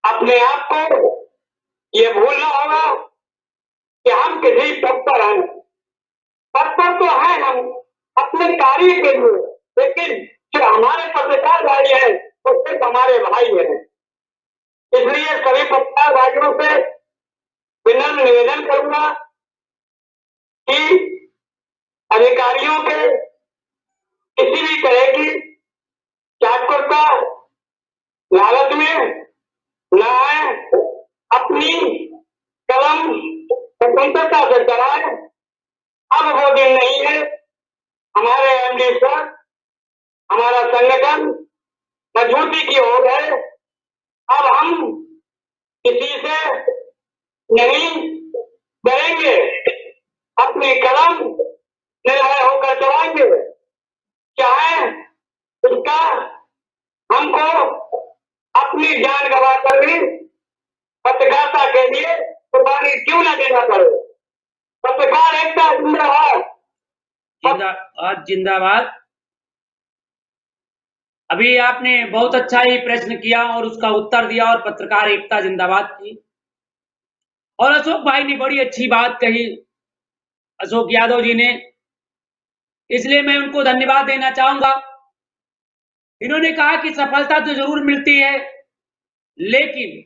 अपने आप को ये भूलना होगा कि हम किसी पद पर हैं। पद पर तो हैं हम अपने कार्य के लिए, लेकिन जो हमारे पत्रकार भाई हैं वो सिर्फ हमारे भाई हैं। इसलिए सभी पत्रकार भाइयों से विनम्र निवेदन करूंगा कि कि अधिकारियों के किसी भी तरह की चाटुकरता लालच में न आए, अपनी कलम स्वतंत्रता से चलाए। अब वो दिन नहीं है। हमारे एमडी सर, हमारा संगठन मजबूती की ओर है। अब हम किसी से नहीं डरेंगे, अपनी कलम निर्भय होकर चलाएंगे, चाहे उसका हमको अपनी जान गंवाकर भी पत्रकारिता के लिए कुर्बानी क्यों न देना पड़े। पत्रकार एकता जिंदाबाद। जिंदाबाद जिंदाबाद। अभी आपने बहुत अच्छा ही प्रश्न किया और उसका उत्तर दिया और पत्रकार एकता जिंदाबाद की। और अशोक भाई ने बड़ी अच्छी बात कही, अशोक यादव जी ने, इसलिए मैं उनको धन्यवाद देना चाहूंगा। इन्होंने कहा कि सफलता तो जरूर मिलती है, लेकिन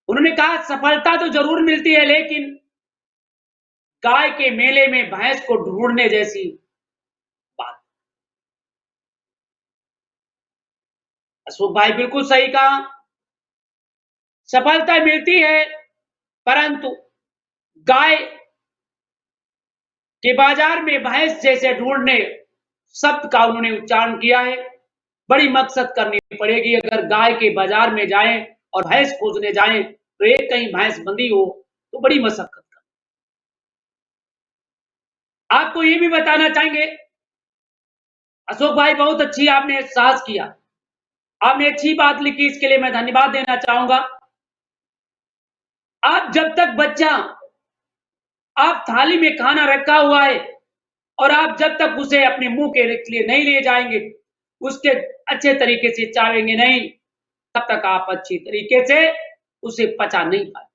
उन्होंने कहा सफलता तो जरूर मिलती है, लेकिन गाय के मेले में भैंस को ढूंढने जैसी बात। अशोक भाई बिल्कुल सही कहा, सफलता मिलती है, परंतु गाय के बाजार में भैंस जैसे ढूंढने शब्द का उन्होंने उच्चारण किया है। बड़ी मकसद करनी पड़ेगी। अगर गाय के बाजार में जाएं और भैंस खोजने जाएं तो एक कहीं भैंस बंधी हो तो बड़ी मशक्कत कर। आपको ये भी बताना चाहेंगे, अशोक भाई बहुत अच्छी आपने साहस किया, आपने अच्छी बात लिखी, इसके लिए मैं धन्यवाद देना चाहूंगा। आप जब तक बच्चा आप थाली में खाना रखा हुआ है और आप जब तक उसे अपने मुंह के लिए नहीं ले जाएंगे, उसके अच्छे तरीके से चावेंगे नहीं, तब तक आप अच्छी तरीके से उसे पचा नहीं पाए।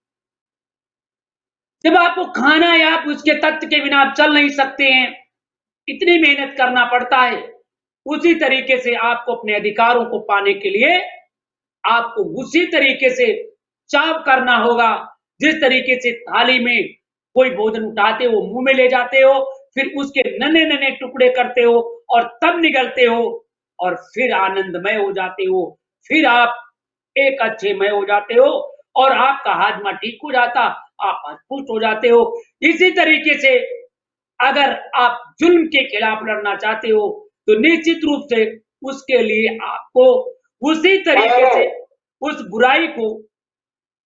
जब आपको खाना या आप उसके तत्व के बिना आप चल नहीं सकते हैं, इतनी मेहनत करना पड़ता है, उसी तरीके से आपको अपने अधिकारों को पाने के लिए आपको उसी तरीके से चाव करना होगा, जिस तरीके से थाली में कोई भोजन उठाते हो, मुंह में ले जाते हो, फिर उसके नन्हे नन्हे टुकड़े करते हो और तब निगलते हो और फिर आनंदमय हो जाते हो, फिर आप एक अच्छेमय हो जाते हो और आपका हाजमा ठीक हो जाता, आप पुष्ट हो जाते हो। इसी तरीके से अगर आप जुल्म के खिलाफ लड़ना चाहते हो तो निश्चित रूप से उसके लिए आपको उसी तरीके से उस बुराई को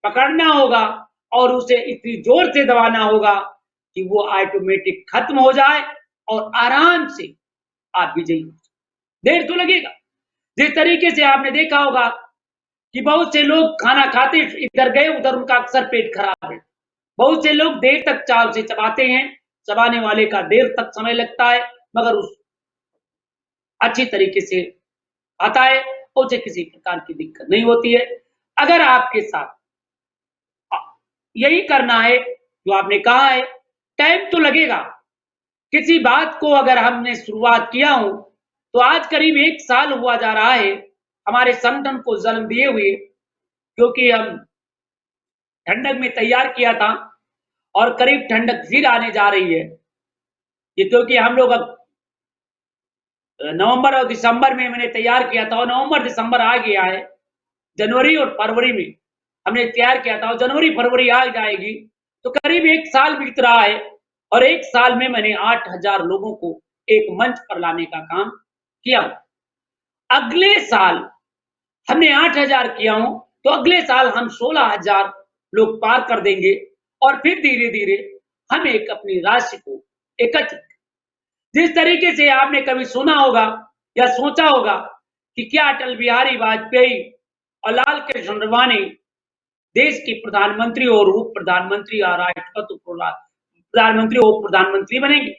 पकड़ना होगा और उसे इतनी जोर से दबाना होगा कि वो ऑटोमेटिक खत्म हो जाए और आराम से आप विजयी हो। देर तो लगेगा। जिस तरीके से आपने देखा होगा कि बहुत से लोग खाना खाते इधर गए उधर उनका अक्सर पेट खराब है। बहुत से लोग देर तक चाव से चबाते हैं, चबाने वाले का देर तक समय लगता है, मगर उस अच्छी तरीके से आता है, उसे किसी प्रकार की दिक्कत नहीं होती है। अगर आपके साथ यही करना है जो आपने कहा है, टाइम तो लगेगा। किसी बात को अगर हमने शुरुआत किया हो तो आज करीब 1 साल हुआ जा रहा है हमारे संगठन को जन्म दिए हुए, क्योंकि हम ठंडक में तैयार किया था और करीब ठंडक फिर आने जा रही है। ये क्योंकि हम लोग अब नवंबर और दिसंबर में मैंने तैयार किया था और नवंबर दिसंबर आ गया है। जनवरी और फरवरी में हमने तैयार किया था और जनवरी फरवरी आ जाएगी तो करीब 1 साल बीत रहा है और 1 साल में मैंने 8000 लोगों को एक मंच पर लाने का काम किया। अगले साल हमने 8000 किया हो तो अगले साल हम 16000 लोग पार कर देंगे और फिर धीरे धीरे हम एक अपनी राशि को एकत्रित, जिस तरीके से आपने कभी सुना होगा या सोचा होगा कि क्या अटल बिहारी वाजपेयी और लाल कृष्ण अडवाणी देश के प्रधानमंत्री और उप प्रधानमंत्री और राष्ट्रपति प्रधानमंत्री और प्रधानमंत्री बनेंगे।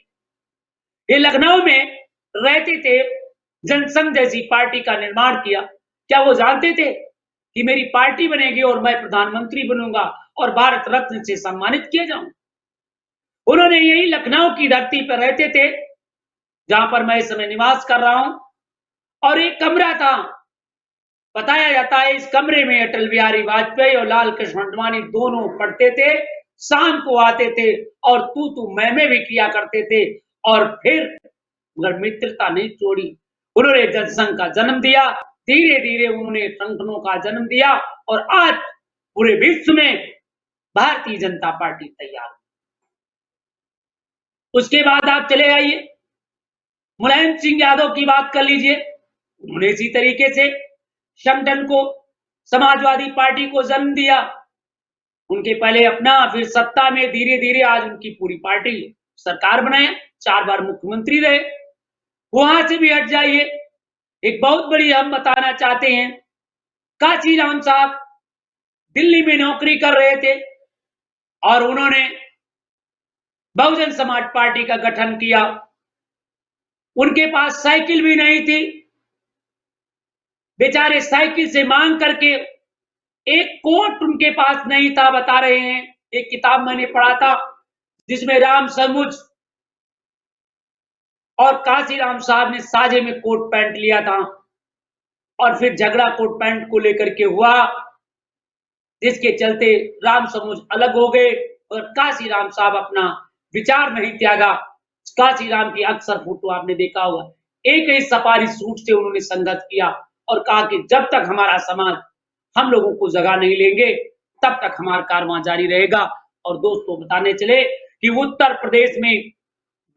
ये लखनऊ में रहते थे, जनसंघ जैसी पार्टी का निर्माण किया। क्या वो जानते थे कि मेरी पार्टी बनेगी और मैं प्रधानमंत्री बनूंगा और भारत रत्न से सम्मानित किया जाऊंगा? उन्होंने यही लखनऊ की धरती पर रहते थे जहां पर मैं इस समय निवास कर रहा हूं, और एक कमरा था, बताया जाता है इस कमरे में अटल बिहारी वाजपेयी और लाल कृष्ण अडवाणी दोनों पढ़ते थे, शाम को आते थे और तू मैं भी किया करते थे, और फिर मगर मित्रता नहीं छोड़ी। उन्होंने जनसंघ का जन्म दिया, धीरे धीरे उन्होंने संगठनों का जन्म दिया, और आज पूरे विश्व में भारतीय जनता पार्टी तैयार। उसके बाद आप चले आइए, मुलायम सिंह यादव की बात कर लीजिए। उन्होंने इसी तरीके से संगठन को, समाजवादी पार्टी को जन्म दिया। उनके पहले अपना, फिर सत्ता में, धीरे धीरे आज उनकी पूरी पार्टी सरकार बनाए, 4 बार मुख्यमंत्री रहे। वहां से भी हट जाइए, एक बहुत बड़ी हम बताना चाहते हैं, काशीराम साहब दिल्ली में नौकरी कर रहे थे और उन्होंने बहुजन समाज पार्टी का गठन किया। उनके पास साइकिल भी नहीं थी, बेचारे साइकिल से मांग करके, एक कोट उनके पास नहीं था, बता रहे हैं। एक किताब मैंने पढ़ा था जिसमें राम समुज और काशीराम साहब ने साझे में कोट पैंट लिया था, और फिर झगड़ा कोट पैंट को लेकर के हुआ, जिसके चलते राम समुज अलग हो गए और काशीराम साहब अपना विचार नहीं त्यागा। काशीराम की अक्सर फोटो आपने देखा होगा, एक ही सफारी सूट से उन्होंने संघर्ष किया और कहा कि जब तक हमारा समाज हम लोगों को जगह नहीं लेंगे तब तक हमारा कारवां जारी रहेगा। और दोस्तों बताने चले कि उत्तर प्रदेश में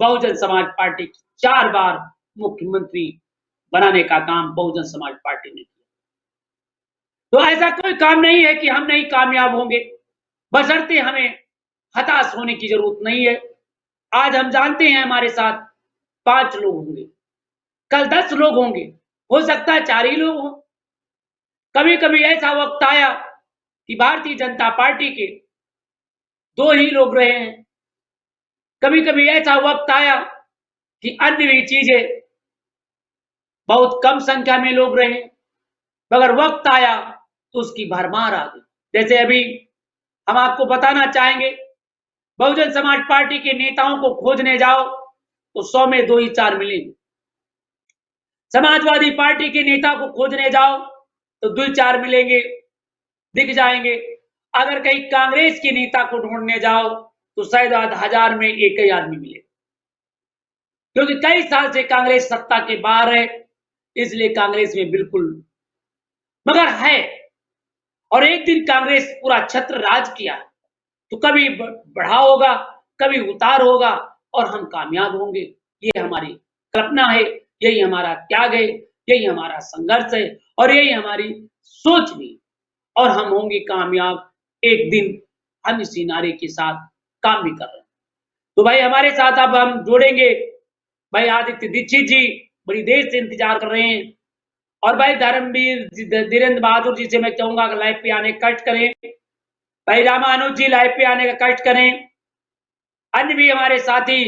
बहुजन समाज पार्टी 4 बार मुख्यमंत्री बनाने का काम बहुजन समाज पार्टी ने किया। तो ऐसा कोई काम नहीं है कि हम नहीं कामयाब होंगे, बशर्ते हमें हताश होने की जरूरत नहीं है। आज हम जानते हैं हमारे साथ 5 लोग होंगे, कल 10 लोग होंगे, हो सकता है 4 ही लोग हों। कभी कभी ऐसा वक्त आया कि भारतीय जनता पार्टी के 2 ही लोग रहे हैं, कभी कभी ऐसा वक्त आया कि अन्य भी चीजें बहुत कम संख्या में लोग रहे, मगर वक्त आया तो उसकी भरमार आ गई। जैसे अभी हम आपको बताना चाहेंगे, बहुजन समाज पार्टी के नेताओं को खोजने जाओ तो 100 में 2 ही 4 मिलेंगे। समाजवादी पार्टी के नेता को खोजने जाओ तो 2 4 मिलेंगे, दिख जाएंगे। अगर कहीं कांग्रेस के नेता को ढूंढने जाओ तो शायद 1000 में 1 ही आदमी मिले, क्योंकि कई साल से कांग्रेस सत्ता के बाहर है, इसलिए कांग्रेस में बिल्कुल मगर है। और एक दिन कांग्रेस पूरा छत्र राज किया तो कभी बढ़ाव होगा, कभी उतार होगा और हम कामयाब होंगे। ये हमारी कल्पना है, यही हमारा त्याग है, यही हमारा संघर्ष है और यही हमारी सोच भी, और हम होंगे कामयाब एक दिन। हम इसी नारे के साथ काम भी कर रहे हैं। तो भाई हमारे साथ अब हम जोड़ेंगे भाई आदित्य दीक्षित जी, बड़ी देर से इंतजार कर रहे हैं। और भाई धर्मवीर धीरेन्द्र बहादुर जी से मैं चाहूंगा कि लाइव पे आने का कष्ट करें। भाई रामानुज जी लाइव पे आने का कष्ट करें। अन्य भी हमारे साथी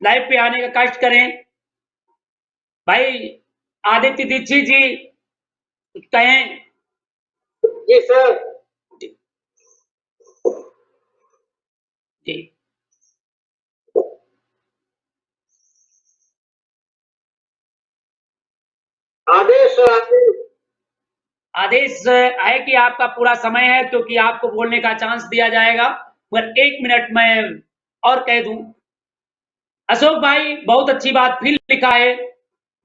लाइव पे आने का कष्ट करें। भाई आदित्य दीक्षित जी कुछ कहें। जी सर। जी आदेश है कि आपका पूरा समय है, क्योंकि आपको बोलने का चांस दिया जाएगा, मगर 1 मिनट में और कह दूं। अशोक भाई बहुत अच्छी बात फिर लिखा है,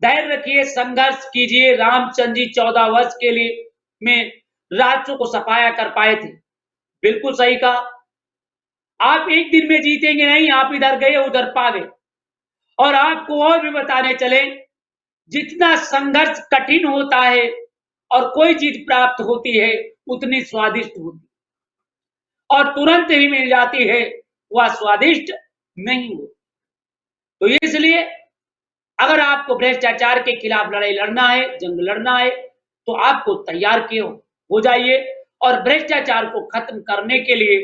धैर्य रखिए, संघर्ष कीजिए। रामचंद्र जी 14 वर्ष के लिए में राज्यों को सफाया कर पाए थे। बिल्कुल सही कहा। आप एक दिन में जीतेंगे नहीं, आप इधर गए उधर पा गए। और आपको और भी बताने चले, जितना संघर्ष कठिन होता है और कोई चीज प्राप्त होती है उतनी स्वादिष्ट होती, और तुरंत ही मिल जाती है, वह स्वादिष्ट नहीं हो। तो इसलिए अगर आपको भ्रष्टाचार के खिलाफ लड़ाई लड़ना है, जंग लड़ना है, तो आपको तैयार क्यों हो जाइए। और भ्रष्टाचार को खत्म करने के लिए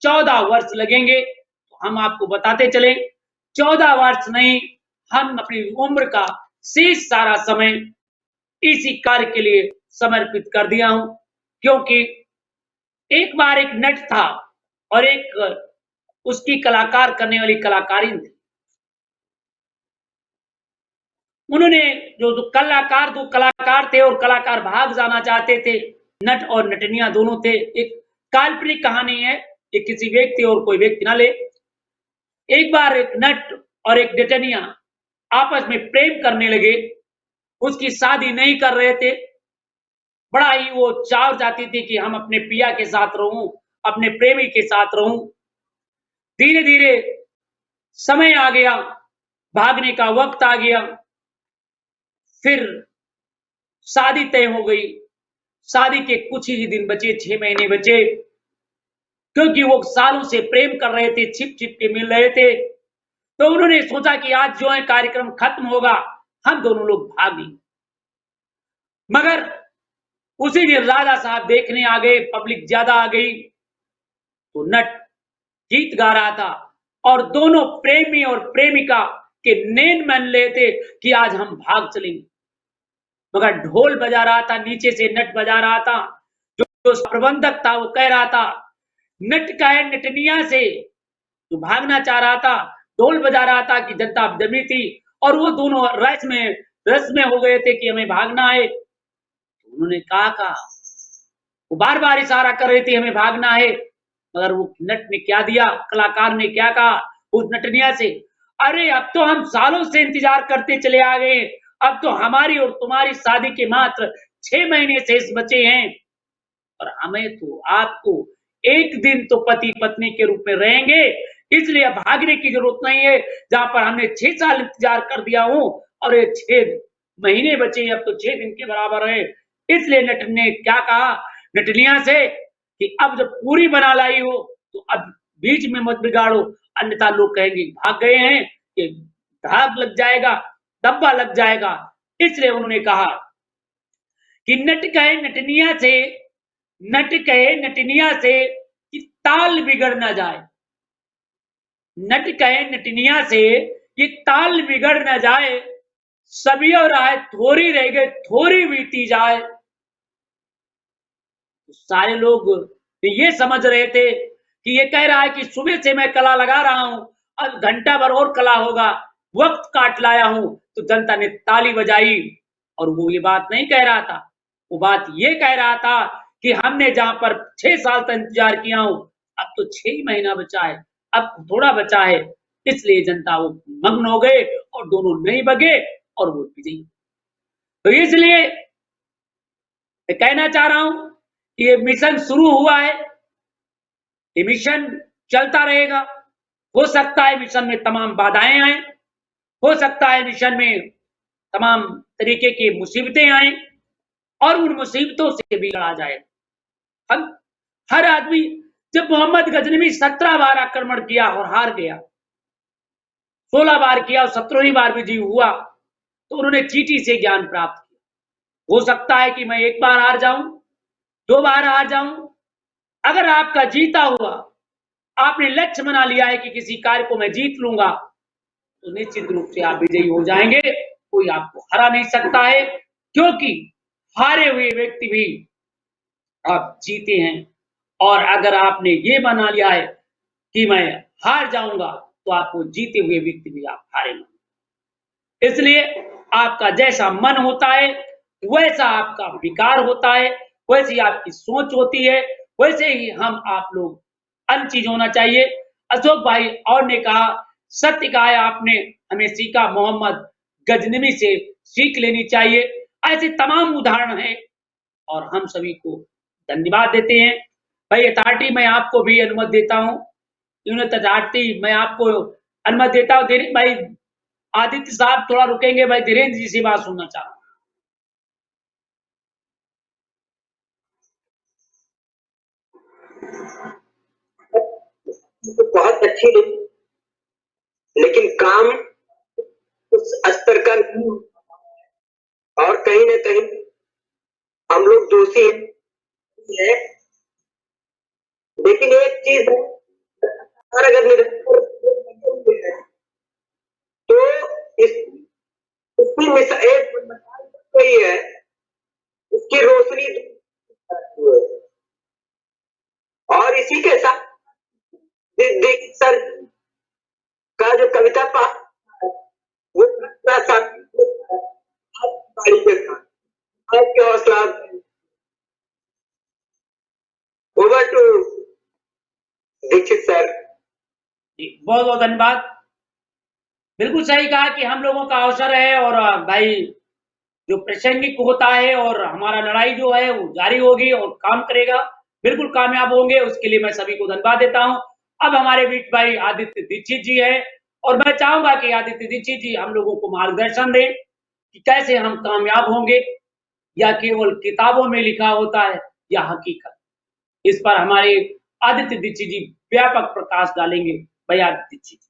14 वर्ष लगेंगे। तो हम आपको बताते चले, 14 वर्ष नहीं, हम अपनी उम्र का शेष सारा समय इसी कार्य के लिए समर्पित कर दिया हूं। क्योंकि एक बार एक नट था और एक उसकी कलाकार करने वाली कलाकारिन थी। उन्होंने जो कलाकार थे और कलाकार भाग जाना चाहते थे, नट और नटनिया दोनों थे। एक काल्पनिक कहानी है, ये किसी व्यक्ति और कोई व्यक्ति ना ले। एक बार एक नट और एक नटनिया आपस में प्रेम करने लगे, उसकी शादी नहीं कर रहे थे। बड़ा ही वो चाह जाती थी कि हम अपने पिया के साथ रहूं, अपने प्रेमी के साथ रहूं। धीरे धीरे समय आ गया, भागने का वक्त आ गया, फिर शादी तय हो गई। शादी के कुछ ही दिन बचे, 6 महीने बचे, क्योंकि वो सालों से प्रेम कर रहे थे, छिप छिप के मिल रहे थे। तो उन्होंने सोचा कि आज जो है कार्यक्रम खत्म होगा, हम दोनों लोग भागेंगे। मगर उसी दिन राजा साहब देखने आ गए, पब्लिक ज्यादा आ गई, तो नट गीत गा रहा था और दोनों प्रेमी और प्रेमिका के नैन मन रहे थे कि आज हम भाग चलेंगे। मगर ढोल बजा रहा था, नीचे से नट बजा रहा था। जो प्रबंधक था वो कह रहा था नट का है नटनिया से, तो भागना चाह रहा था। ढोल बजा रहा था कि जनता जमी थी और वो दोनों रस में हो गए थे कि हमें भागना है। तो उन्होंने कहा वो बार बार इशारा कर रही थी हमें भागना है। मगर वो नट ने क्या दिया, कलाकार ने क्या कहा उस नटनिया से, अरे अब तो हम सालों से इंतजार करते चले आ गए, अब तो हमारी और तुम्हारी शादी के मात्र 6 महीने शेष बचे हैं और हमें तो आपको एक दिन तो पति पत्नी के रूप में रहेंगे, इसलिए भागने की जरूरत नहीं है। जहां पर हमने 6 साल इंतजार कर दिया हूं और ये 6 महीने बचे, अब तो 6 दिन के बराबर है। इसलिए नट ने क्या कहा नटनिया से कि अब जब पूरी बना लाई हो तो अब बीच में मत बिगाड़ो, अन्यथा लोग कहेंगे भाग गए हैं, कि धाग लग जाएगा, धब्बा लग जाएगा। इसलिए उन्होंने कहा कि नट कहे नटनिया से कि ताल बिगड़ ना जाए। नट कहे नटनिया से कि ताल बिगड़ ना जाए, सबियो राय थोड़ी रह गए, थोड़ी बीती जाए। सारे लोग ये समझ रहे थे कि ये कह रहा है कि सुबह से मैं कला लगा रहा हूं, अब घंटा भर और कला होगा, वक्त काट लाया हूं। तो जनता ने ताली बजाई और वो ये बात नहीं कह रहा था, वो बात ये कह रहा था कि हमने जहां पर 6 साल तक इंतजार किया हूं, अब तो 6 ही महीना बचा है, अब थोड़ा बचा है। इसलिए जनता वो मग्न हो गए और दोनों नहीं बगे और वो विजयी। तो इसलिए मैं कहना चाह रहा हूं कि ये मिशन शुरू हुआ है, ये मिशन चलता रहेगा। हो सकता है मिशन में तमाम बाधाएं आए, हो सकता है मिशन में तमाम तरीके की मुसीबतें आए और उन मुसीबतों से भी लड़ा जाए। हम हर आदमी, जब मोहम्मद गजनवी 17 बार आक्रमण किया और हार गया, 16 बार किया और 17वीं बार विजयी हुआ, तो उन्होंने चींटी से ज्ञान प्राप्त किया। हो सकता है कि मैं 1 बार हार जाऊं, 2 बार हार जाऊं। अगर आपका जीता हुआ, आपने लक्ष्य बना लिया है कि किसी कार्य को मैं जीत लूंगा, तो निश्चित रूप से आप विजयी हो जाएंगे। कोई आपको हरा नहीं सकता है, क्योंकि हारे हुए व्यक्ति भी आप जीते हैं। और अगर आपने ये बना लिया है कि मैं हार जाऊंगा, तो आपको जीते हुए व्यक्ति भी आप हारेंगे। इसलिए आपका जैसा मन होता है वैसा आपका विकार होता है, वैसी आपकी सोच होती है, वैसे ही हम आप लोग अनचीज होना चाहिए। अशोक भाई और ने कहा सत्य का है, आपने हमें सीखा, मोहम्मद गजनवी से सीख लेनी चाहिए। ऐसे तमाम उदाहरण हैं और हम सभी को धन्यवाद देते हैं। भाई अथॉरिटी मैं आपको भी अनुमति देता हूँ, यूनिट अथॉरिटी मैं आपको अनुमति देता हूँ। भाई आदित्य साहब थोड़ा रुकेंगे, भाई धीरेन्द्र जी से बात सुनना चाह रहा हूँ। तो बहुत अच्छी लगी, लेकिन काम उस स्तर का नहीं और कहीं ना कहीं हम लोग दोषी है। लेकिन एक चीज है, अगर निरंतर है तो इसकी मिसाल एक कोई है, उसकी रोशनी और इसी के साथ सर का जो कविता पाठ वो आपके हौसला दीक्षित सर। बहुत बहुत धन्यवाद। बिल्कुल सही कहा कि हम लोगों का अवसर है और भाई जो प्रासंगिक होता है और हमारा लड़ाई जो है वो जारी होगी और काम करेगा, बिल्कुल कामयाब होंगे, उसके लिए मैं सभी को धन्यवाद देता हूं। अब हमारे बीच भाई आदित्य दीक्षित जी है और मैं चाहूंगा कि आदित्य दीक्षित जी हम लोगों को मार्गदर्शन दें कि कैसे हम कामयाब होंगे, या केवल किताबों में लिखा होता है या हकीकत। इस पर हमारे आदित्य दीक्षित जी व्यापक प्रकाश डालेंगे। भाई आदित्य दीक्षित जी।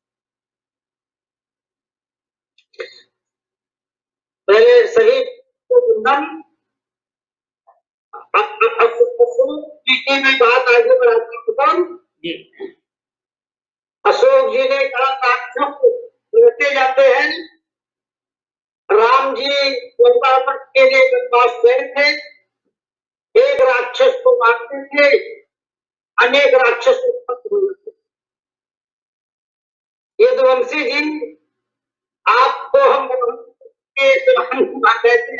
पहले सभी को वंदन। अशोक जी की मैं बात आगे बढ़ाता हूँ। जी अशोक जी ने कहा राक्षस लेते जाते हैं। राम जी वनवास के लिए वनवास गए थे। एक राक्षस को मारते थे, अनेक राक्षस उत्पन्न हुए थे। यदुवंशी जी, आपको हम कहते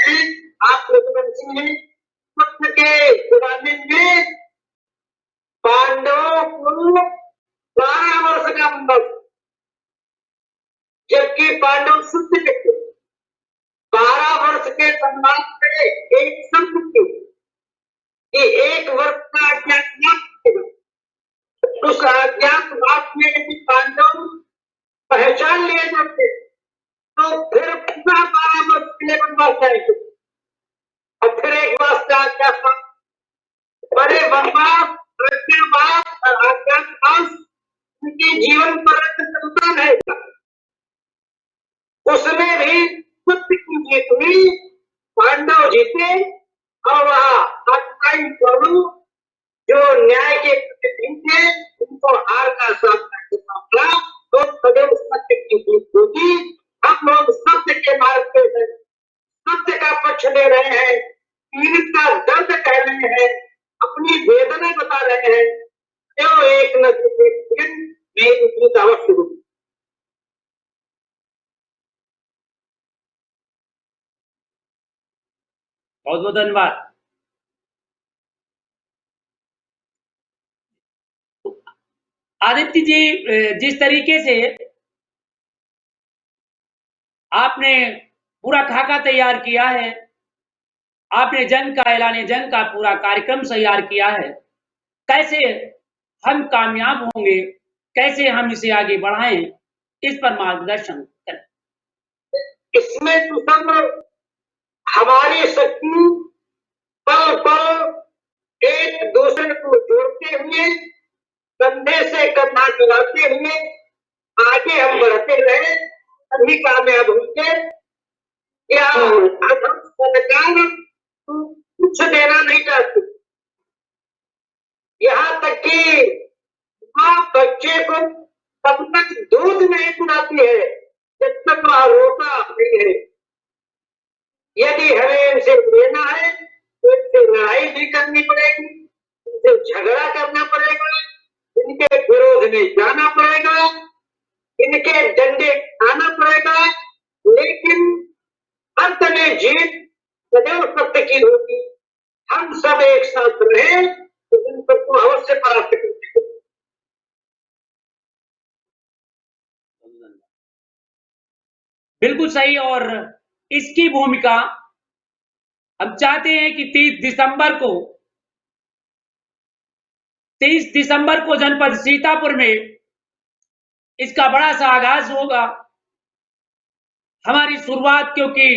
हैं, आप यदुवंशी हैं। पुत्र के जमाने में पांडवों को 12 वर्ष का वनवास, जबकि पांडव शुद्ध के थे। 12 वर्ष के वनवास में एक शब्द थे कि एक वर्ष का अज्ञातवास। उस अज्ञातवास में यदि पांडव पहचान लिए जाते तो फिर पुनः 12 वर्ष के लिए वनवास जाएंगे और फिर एक वर्ष का अज्ञातवास। बड़े वनवास, अज्ञातवास और अज्ञातवास उनके जीवन पर्यंत चलता रहेगा। उसमें भी सत्य की जीत हुई, पांडव जीते और वह अस्थायी कौरव जो न्याय के प्रतिनिधि थे उनको हार का सामना करना पड़ा। तो सदैव सत्य की जीत होगी। हम लोग सत्य के मार्ग पे हैं, सत्य का पक्ष ले रहे हैं, पीड़ित का दर्द कह रहे हैं, अपनी वेदना बता रहे हैं। जो एक न एक दिन मेरी जीत अवश्य होगी। बहुत बहुत धन्यवाद। आदित्य जी, जिस तरीके से आपने पूरा खाका तैयार किया है, आपने जंग का ऐलान जंग का पूरा कार्यक्रम तैयार किया है, कैसे हम कामयाब होंगे, कैसे हम इसे आगे बढ़ाएं, इस पर मार्गदर्शन करें। इसमें तो सब हमारी शक्ति पल पल एक दूसरे को जोड़ते हुए, कंधे से कंधा मिलाते हुए आगे हम बढ़ते रहे, तभी कामयाब होंगे। या हम सरकार कुछ देना नहीं चाहती, यहाँ तक कि माँ बच्चे को तब तक दूध नहीं पिलाती है जब तक वह रोता नहीं है। यदि हमें इनसे लेना है तो इनसे लड़ाई भी करनी पड़ेगी, इनसे झगड़ा करना पड़ेगा, इनके विरोध में जाना पड़ेगा, इनके डंडे खाना पड़ेगा, लेकिन अंत में जीत सदैव सत्य की होगी। हम सब एक साथ रहे तो इन सबको अवश्य परास्त करेंगे। बिल्कुल सही। और इसकी भूमिका हम चाहते हैं कि 30 दिसंबर को जनपद सीतापुर में इसका बड़ा सा आगाज होगा। हमारी शुरुआत, क्योंकि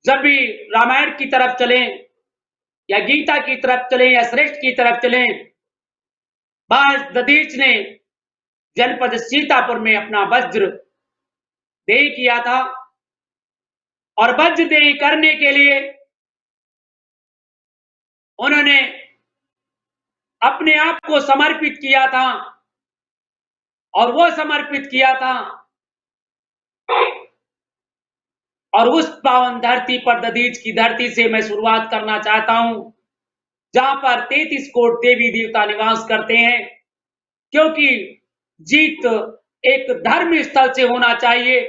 जब भी रामायण की तरफ चलें या गीता की तरफ चलें या श्रेष्ठ की तरफ चलें, महाराज दधीच ने जनपद सीतापुर में अपना वज्र देह किया था और वज्र देह करने के लिए उन्होंने अपने आप को समर्पित किया था और वो समर्पित किया था। और उस पावन धरती पर, दधीच की धरती से मैं शुरुआत करना चाहता हूं, जहां पर 33 कोटि देवी देवता निवास करते हैं, क्योंकि जीत एक धर्म स्थल से होना चाहिए।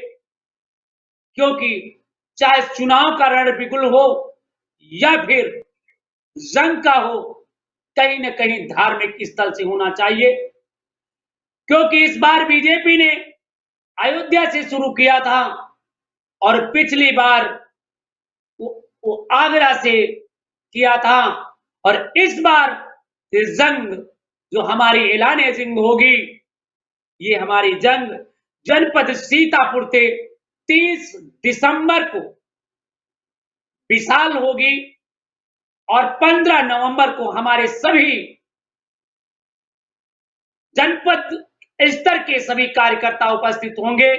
क्योंकि चाहे चुनाव का रण बिगुल हो या फिर जंग का हो, कहीं न कहीं धार्मिक स्थल से होना चाहिए, क्योंकि इस बार बीजेपी ने अयोध्या से शुरू किया था और पिछली बार वो आगरा से किया था, और इस बार ये जंग जो हमारी ऐलान जंग होगी, ये हमारी जंग जनपद सीतापुर से 30 दिसंबर को विशाल होगी और 15 नवंबर को हमारे सभी जनपद स्तर के सभी कार्यकर्ता उपस्थित होंगे।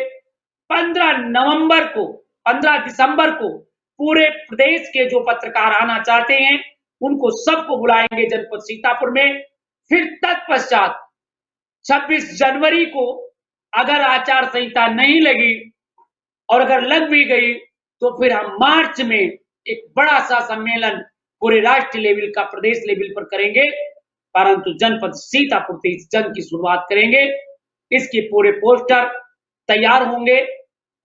15 दिसंबर को पूरे प्रदेश के जो पत्रकार आना चाहते हैं उनको सबको बुलाएंगे जनपद सीतापुर में। फिर तत्पश्चात 26 जनवरी को अगर आचार संहिता नहीं लगी और अगर लग भी गई तो फिर हम मार्च में एक बड़ा सा सम्मेलन पूरे राष्ट्रीय लेवल का प्रदेश लेवल पर करेंगे, परंतु जनपद सीतापुर से इस जंग की शुरुआत करेंगे। इसके पूरे पोस्टर तैयार होंगे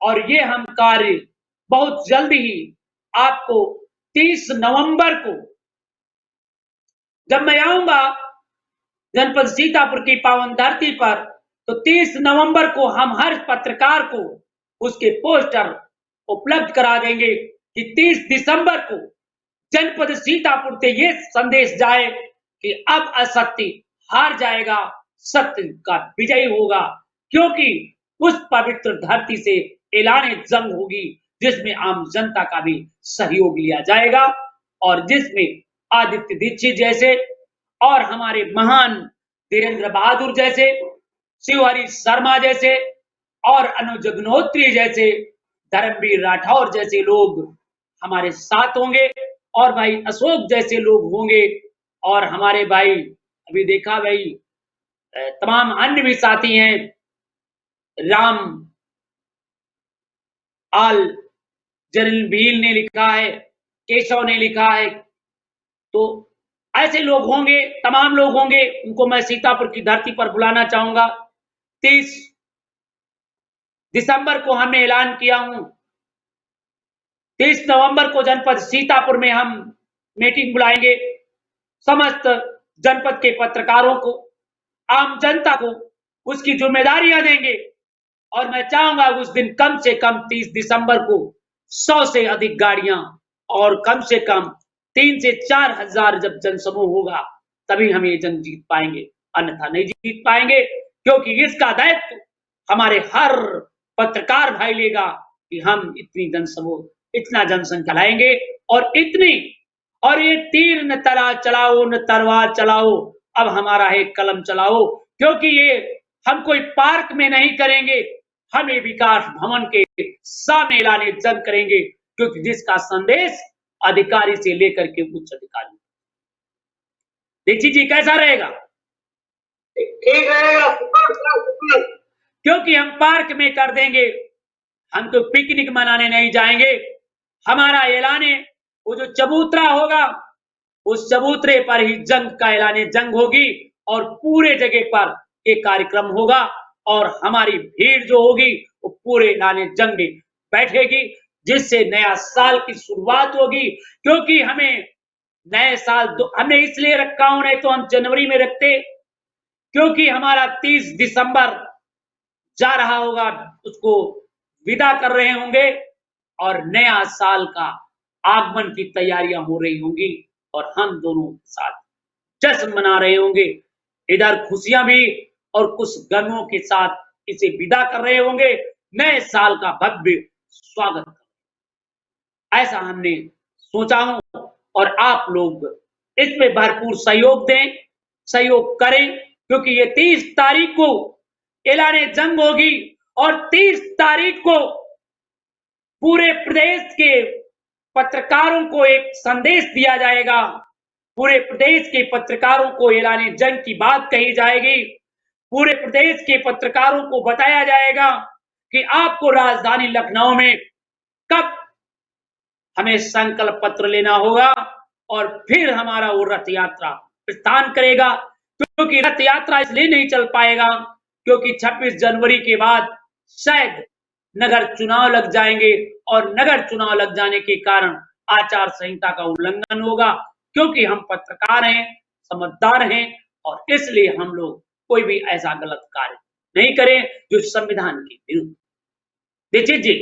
और ये हम कार्य बहुत जल्दी ही आपको 30 नवंबर को जब मैं आऊंगा जनपद सीतापुर की पावन धरती पर, तो 30 नवंबर को हम हर पत्रकार को उसके पोस्टर उपलब्ध करा देंगे कि 30 दिसंबर को जनपद सीतापुर से ये संदेश जाए कि अब असत्य हार जाएगा, सत्य का विजय होगा, क्योंकि उस पवित्र धरती से ऐलान जंग होगी जिसमें आम जनता का भी सहयोग लिया जाएगा और जिसमें आदित्य दीक्षित जैसे और हमारे महान धीरेन्द्र बहादुर जैसे, शिवहरी शर्मा जैसे और अनुज अग्निहोत्री जैसे, धर्मवीर राठौर जैसे लोग हमारे साथ होंगे और भाई अशोक जैसे लोग होंगे और हमारे भाई अभी देखा भाई तमाम अन्य भी साथी हैं, राम आल जरिल भील ने लिखा है, केशव ने लिखा है, तो ऐसे लोग होंगे, तमाम लोग होंगे, उनको मैं सीतापुर की धरती पर बुलाना चाहूंगा। 30 दिसंबर को हमने ऐलान किया हूं, 30 नवंबर को जनपद सीतापुर में हम मीटिंग बुलाएंगे, समस्त जनपद के पत्रकारों को, आम जनता को उसकी जिम्मेदारियां देंगे और मैं चाहूंगा उस दिन कम से कम 30 दिसंबर को 100 से अधिक गाड़ियां और कम से कम 3 से 4 हजार जब जनसमूह होगा तभी हम ये जंग जीत पाएंगे, अन्यथा नहीं जीत पाएंगे, क्योंकि इसका दायित्व हमारे हर पत्रकार भाई लेगा कि हम इतनी जनसमूह, इतना जनसंख्या लाएंगे और इतनी, और ये तीर न तला चलाओ न तलवार चलाओ, अब हमारा है कलम चलाओ, क्योंकि ये हम कोई पार्क में नहीं करेंगे, हम ये विकास भवन के सामने ऐलान जंग करेंगे, क्योंकि जिसका संदेश अधिकारी से लेकर के उच्च अधिकारी। दीक्षित जी कैसा रहेगा? ठीक रहेगा, क्योंकि हम पार्क में कर देंगे, हम तो पिकनिक मनाने नहीं जाएंगे। हमारा ऐलान वो जो चबूतरा होगा उस चबूतरे पर ही जंग का ऐलान जंग होगी और पूरे जगह पर एक कार्यक्रम होगा और हमारी भीड़ जो होगी वो पूरे ऐलान जंग में बैठेगी, जिससे नया साल की शुरुआत होगी। क्योंकि हमें नए साल हमने इसलिए रखा हूं, नहीं तो हम जनवरी में रखते, क्योंकि हमारा 30 दिसंबर जा रहा होगा, उसको विदा कर रहे होंगे और नया साल का आगमन की तैयारियां हो रही होंगी और हम दोनों साथ जश्न मना रहे होंगे, इधर खुशियां भी और कुछ गमों के साथ इसे विदा कर रहे होंगे, नए साल का भव्य स्वागत। ऐसा हमने सोचा हूं और आप लोग इसमें भरपूर सहयोग दें, सहयोग करें, क्योंकि ये 30 तारीख को ऐलान जंग होगी और 30 तारीख को पूरे प्रदेश के पत्रकारों को एक संदेश दिया जाएगा, पूरे प्रदेश के पत्रकारों को ऐलान जंग की बात कही जाएगी, पूरे प्रदेश के पत्रकारों को बताया जाएगा कि आपको राजधानी लखनऊ में कब हमें संकल्प पत्र लेना होगा और फिर हमारा वो रथ यात्रा प्रस्थान करेगा। क्योंकि रथ यात्रा इसलिए नहीं चल पाएगा क्योंकि 26 जनवरी के बाद शायद नगर चुनाव लग जाएंगे और नगर चुनाव लग जाने के कारण आचार संहिता का उल्लंघन होगा। क्योंकि हम पत्रकार हैं, समझदार हैं और इसलिए हम लोग कोई भी ऐसा गलत कार्य नहीं करें जो संविधान के विरुद्ध। दीक्षित जी।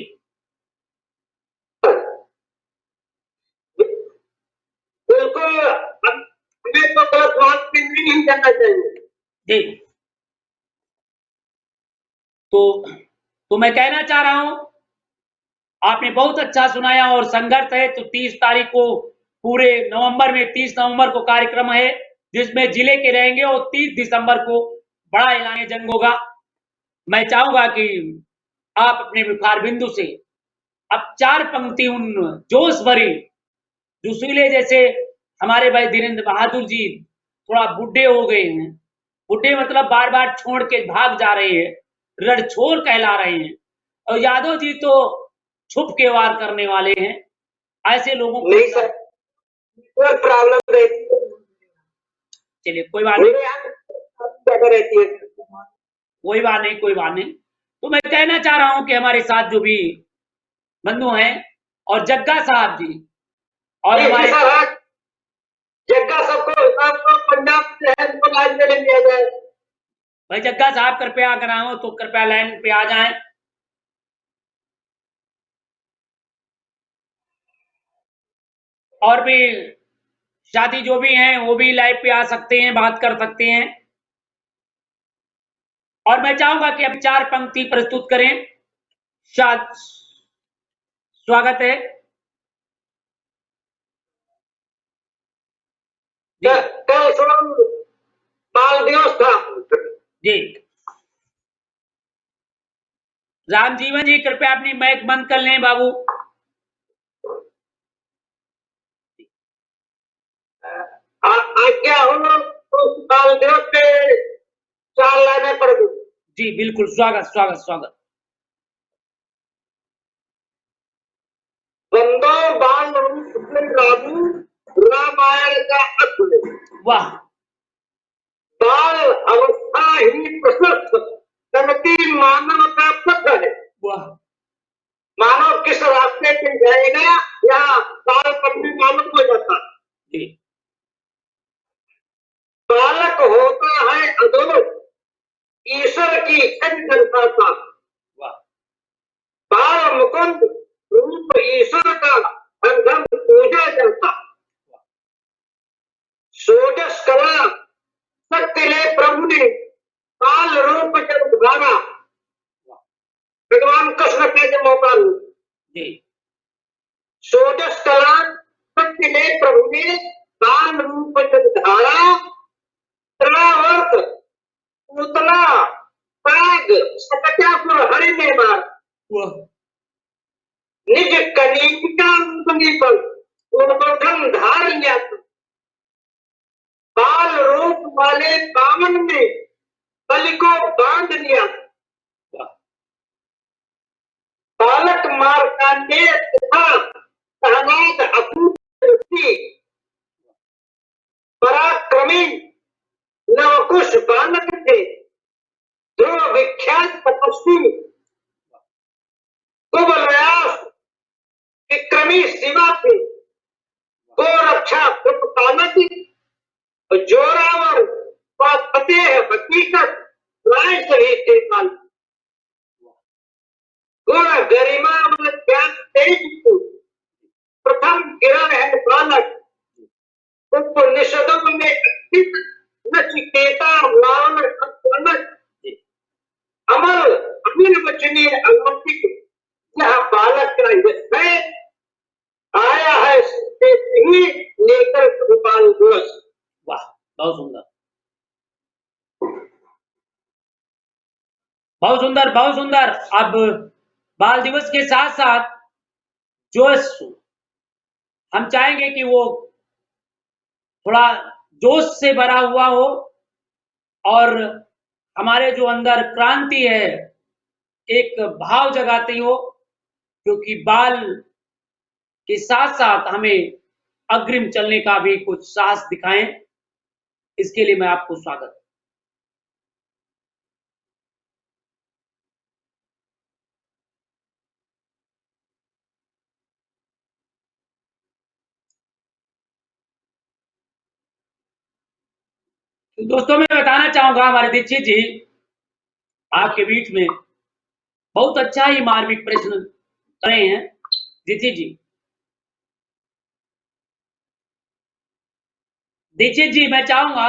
बिल्कुल, हमें तो गलत बात में नहीं जाना चाहिए। जी। तो मैं कहना चाह रहा हूं, आपने बहुत अच्छा सुनाया और संघर्ष है तो 30 तारीख को पूरे नवंबर में 30 नवंबर को कार्यक्रम है जिसमें जिले के रहेंगे और 30 दिसंबर को बड़ा ऐलान जंग होगा। मैं चाहूंगा कि आप अपने विचार बिंदु से अब 4 पंक्ति उन जोश भरी जोशीले जैसे हमारे भाई धीरेन्द्र बहादुर जी थोड़ा बुढ़े हो गए हैं, बुढ़े मतलब बार बार छोड़ के भाग जा रहे हैं, रणछोड़ कहला रहे हैं और यादव जी तो छुप के वार करने वाले हैं। ऐसे लोगों को नहीं सर, कोई प्रॉब्लम रहती है, चलिए कोई बात नहीं, मेरे यहाँ ज्यादा रहती है। कोई बात नहीं। तो मैं कहना चाह रहा हूं कि हमारे साथ जो भी बंधु हैं और जग्गा साहब जी और हमारे जग्गा सबको पंजाब से है उनको लाइन में ले लिया जाए। भाई जग्गा साहब कृपया अगर आओ तो कृपया लाइन पे आ जाएं। और भी साथी जो भी हैं वो भी लाइव पे आ सकते हैं, बात कर सकते हैं। और मैं चाहूंगा कि अब 4 पंक्ति प्रस्तुत करें। स्वागत है जी। कल शाम बाल दिवस था जी। रामजीवन जी कृपया अपनी माइक बंद कर लें बाबू। आज्ञा हो तो बाल दिवस पे 4 लाइनें पढ़ दूं। जी बिल्कुल, स्वागत स्वागत स्वागत। बंदो बाल रूप से रामू रामायण का असुर, वाह। बाल अवस्था ही प्रशस्त करती मानव का पथ है। वाह। मानव किस रास्ते पे जाएगा यहाँ बाल पथ में मालूम हो जाता है। जी। बालक होता है अधोलोक, ईश्वर की इच्छा का। वाह। बाल मुकुंद रूप ईश्वर का हरदम पूजा जाता। षोडश कला शक्ति ले प्रभु ने बाल रूप जब उभारा, भगवान कृष्ण के जब मौका जी। षोडश कला शक्ति ले प्रभु ने बाल रूप जब धारा, त्रावर्त पुतला पाग सकटासुर हरि ने मार, निज कनिका रूपनी पर गोवर्धन धार लिया। बाल रूप वाले बामन ने बलि को बांध लिया। बालक मार्कंडेय तथा सहनाद अपूर्व पराक्रमी लवकुश बालक थे, ध्रुव विख्यात तपस्वी कुबलयास विक्रमी शिवा थे, गोरक्षा कृपकानक जोरावर फतेह हकीकत राय सभी थे काल। गुण गरिमा व ज्ञान तेज प्रथम किरण है बालक, उपनिषदों में स्थित नचिकेता रावण अमल अमिल वचनी अलौकिक यह बालक का यश है, आया है ही लेकर गोपाल दिवस। वाह, बहुत सुंदर, बहुत सुंदर, बहुत सुंदर। अब बाल दिवस के साथ साथ जोश हम चाहेंगे कि वो थोड़ा जोश से भरा हुआ हो और हमारे जो अंदर क्रांति है एक भाव जगाती हो, क्योंकि बाल के साथ साथ हमें अग्रिम चलने का भी कुछ साहस दिखाएं। इसके लिए मैं आपको स्वागत। तो दोस्तों मैं बताना चाहूंगा हमारे दीक्षित जी आपके बीच में बहुत अच्छा ही मार्मिक प्रश्न कर रहे हैं दीक्षित जी। दीक्षित जी मैं चाहूंगा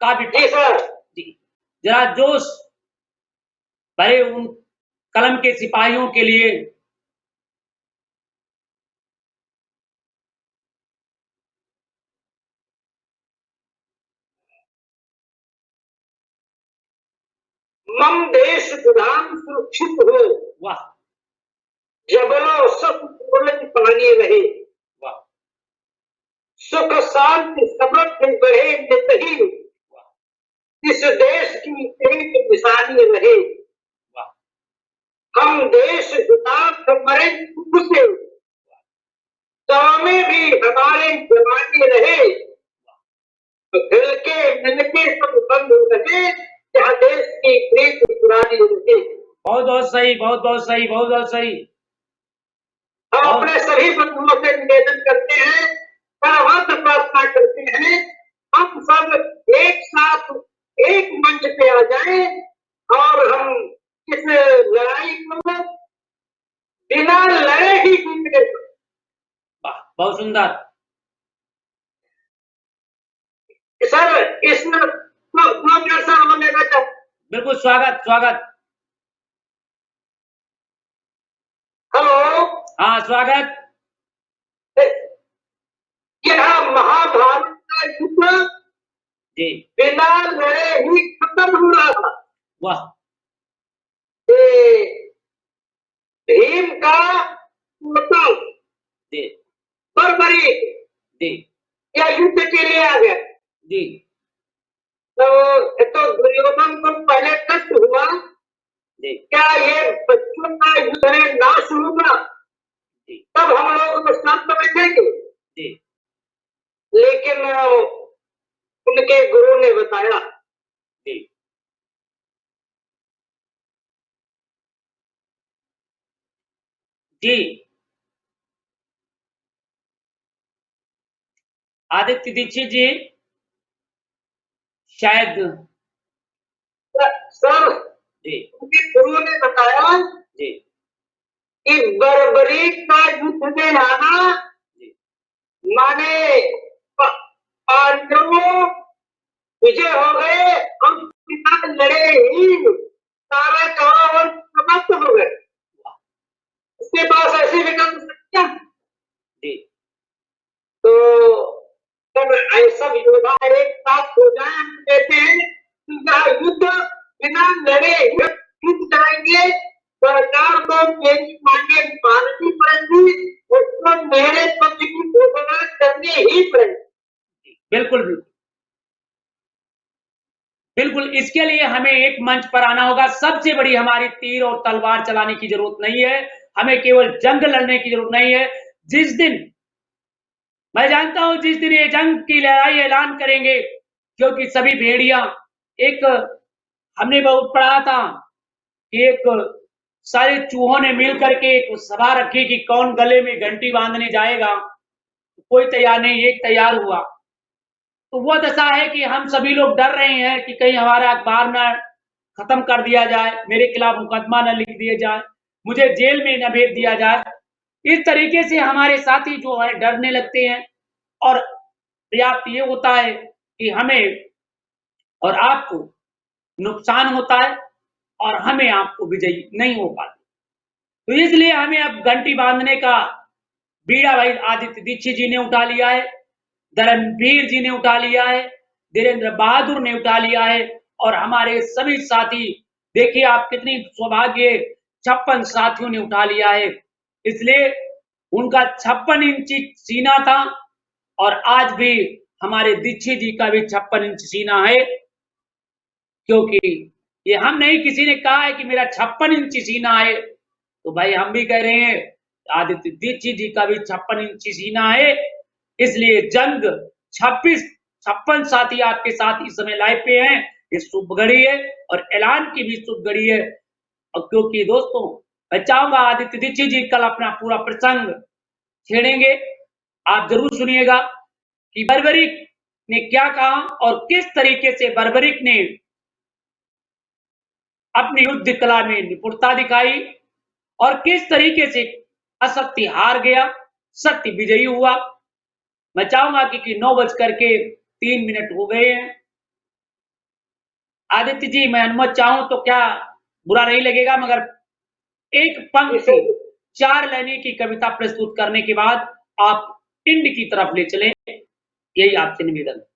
काफी जी सर। जी जरा जोश भरे उन कलम के सिपाहियों के लिए मम देश गुलाम सुरक्षित हो, वाह जबरो सब दौलत पानी रहे, वाह सुख शांति समृद्धि बढ़े नितही, इस देश की एक निशानी रहे। वाह हम देश हितार्थ मरे सुख से, में भी हमारे जवानी रहे, दिल के मिलके सब बंद रहे, जहाँ देश की प्रीत पुरानी रहे। बहुत बहुत सही, बहुत बहुत सही, बहुत बहुत सही। हम अपने सभी बंधुओं से निवेदन करते हैं, परमार्थ प्रार्थना करते हैं, हम सब एक साथ एक मंच पे आ जाएं और हम इस लड़ाई को बिना लड़े ही जीत गए। वाह बहुत सुंदर। सर इसमें दो चर्चा हम लेना चाहते। बिल्कुल स्वागत स्वागत। हेलो। हाँ स्वागत। यह महाभारत का युद्ध जी बिना लड़े ही खत्म हो रहा था। वाह भीम का पोता जी बर्बरी जी या युद्ध के लिए आ गया। जी तो दुर्योधन को पहले कष्ट हुआ, जी क्या ये बच्चों का युद्ध में नाश होगा, जी तब हम लोग शांत बैठेंगे। जी लेकिन उनके गुरु ने बताया जी जी आदित्य दीक्षित जी शायद सर जी उनके गुरु ने बताया जी कि बर्बरी का युद्ध में आना जी माने पांडवों विजय हो गए, हम बिना लड़े ही सारा कौरव समाप्त हो गए। उसके पास ऐसी विकल्प शक्तियां। जी तो जब ऐसा योद्धा एक साथ हो जाए, हम कहते हैं कि यह युद्ध बिना लड़े जीत जाएंगे। सरकार को मेरी मांगे माननी पड़ेगी, उसको मेरे पक्ष की घोषणा करनी ही पड़ेगी। बिल्कुल बिल्कुल बिल्कुल। इसके लिए हमें एक मंच पर आना होगा। सबसे बड़ी हमारी तीर और तलवार चलाने की जरूरत नहीं है, हमें केवल जंग लड़ने की जरूरत नहीं है। जिस दिन मैं जानता हूं जिस दिन ये जंग की लड़ाई ऐलान करेंगे, क्योंकि सभी भेड़िया एक हमने बहुत पढ़ा था कि एक सारे चूहों ने मिल करके एक सभा रखी कि कौन गले में घंटी बांधने जाएगा। कोई तैयार नहीं, एक तैयार हुआ। तो वो दशा है कि हम सभी लोग डर रहे हैं कि कहीं हमारा अखबार न खत्म कर दिया जाए, मेरे खिलाफ मुकदमा न लिख दिया जाए, मुझे जेल में न भेज दिया जाए। इस तरीके से हमारे साथी जो है डरने लगते हैं और पर्याप्त ये होता है कि हमें और आपको नुकसान होता है और हमें आपको विजयी नहीं हो पाती। तो इसलिए हमें अब घंटी बांधने का बीड़ा भाई आदित्य दीक्षित जी ने उठा लिया है, धर्मवीर जी ने उठा लिया है, धीरेन्द्र बहादुर ने उठा लिया है और हमारे सभी साथी देखिए आप कितनी सौभाग्य 56 साथियों ने उठा लिया है। इसलिए उनका 56 इंची सीना था और आज भी हमारे दीक्षित जी का भी 56 इंच सीना है, क्योंकि ये हम नहीं, किसी ने कहा है कि मेरा 56 इंची सीना है, तो भाई हम भी कह रहे हैं आदित्य दीक्षित जी का भी 56 इंची सीना है। इसलिए जंग 56 साथी आपके साथ इस समय लाइव पे हैं। ये शुभ घड़ी है और ऐलान की भी शुभ घड़ी है। और क्योंकि दोस्तों मैं चाहूंगा आदित्य दीक्षित जी कल अपना पूरा प्रसंग छेड़ेंगे, आप जरूर सुनिएगा कि बर्बरी ने क्या कहा और किस तरीके से बर्बरिक ने अपनी युद्ध कला में निपुणता दिखाई और किस तरीके से असत्य हार गया, सत्य विजयी हुआ। मैं चाहूंगा कि 9:03 हो गए हैं। आदित्य जी, मैं अनुमति चाहूं तो क्या बुरा नहीं लगेगा, मगर एक पंक्ति 4 लाइनें की कविता प्रस्तुत करने के बाद आप इंड की तरफ ले चलें, यही आपसे निवेदन है।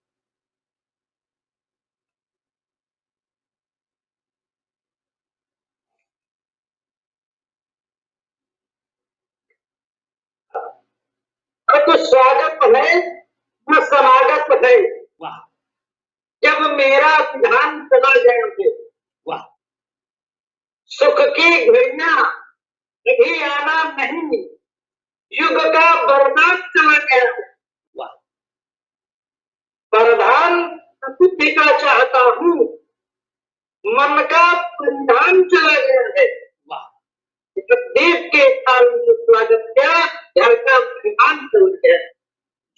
अब तो स्वागत है न समागत है, वाह जब मेरा ध्यान चला जाएंगे, वाह सुख की घड़ियां कभी आना नहीं, युग का बर्बाद चला गया। वाह प्रधान प्रसिद्धि का चाहता हूँ, मन का परिधान चला गया है। वाह देश के थाल में स्वागत किया, घर का परिधान चल गया।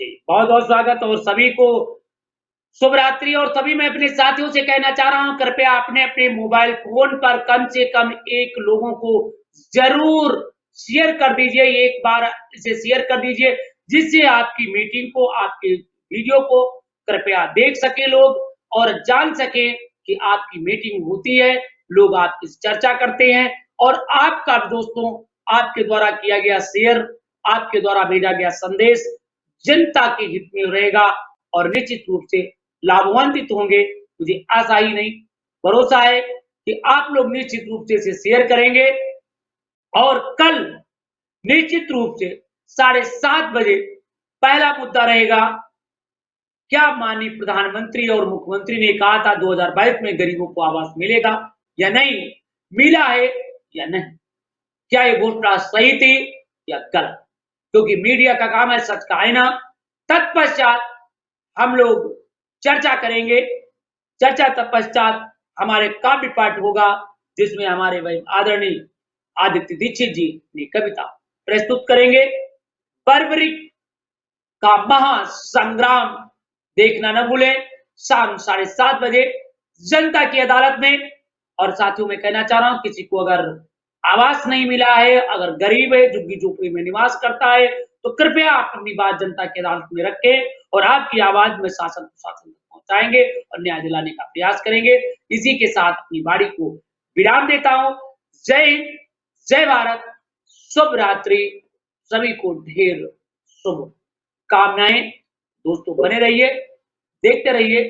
जी, बहुत बहुत स्वागत। और सभी को शुभ रात्रि। और सभी मैं अपने साथियों से कहना चाह रहा हूं, कृपया अपने अपने मोबाइल फोन पर कम से कम एक लोगों को जरूर शेयर कर दीजिए, एक बार इसे शेयर कर दीजिए, जिससे आपकी मीटिंग को, आपके वीडियो को कृपया देख सके लोग और जान सके कि आपकी मीटिंग होती है, लोग आपकी चर्चा करते हैं और आपका दोस्तों, आपके द्वारा किया गया शेयर, आपके द्वारा भेजा गया संदेश जनता के हित में रहेगा और निश्चित रूप से लाभान्वित होंगे। मुझे आशा ही नहीं, भरोसा है कि आप लोग निश्चित रूप से इसे शेयर करेंगे और कल निश्चित रूप से 7:30 बजे पहला मुद्दा रहेगा, क्या माननीय प्रधानमंत्री और मुख्यमंत्री ने कहा था 2022 में गरीबों को आवास मिलेगा या नहीं, मिला है या नहीं, क्या ये घोषणा सही थी या गलत, क्योंकि मीडिया का काम है सच का आईना। तत्पश्चात हम लोग चर्चा करेंगे, चर्चा तत्पश्चात हमारे काव्य पाठ होगा, जिसमें हमारे भाई आदरणीय आदित्य दीक्षित जी ने कविता प्रस्तुत करेंगे। बर्बरिक का महासंग्राम देखना न भूलें, शाम 7:30 बजे जनता की अदालत में। और साथियों मैं कहना चाह रहा हूं, किसी को अगर आवास नहीं मिला है, अगर गरीब है, झुग्गी झोपड़ी में निवास करता है, तो कृपया आप अपनी बात जनता की अदालत में रखें और आपकी आवाज में शासन प्रशासन तक पहुंचाएंगे और न्याय दिलाने का प्रयास करेंगे। इसी के साथ अपनी वाणी को विराम देता हूं। जय हिंद, जय भारत, शुभ रात्रि, सभी को ढेर शुभ कामनाएं। दोस्तों बने रहिए, देखते रहिए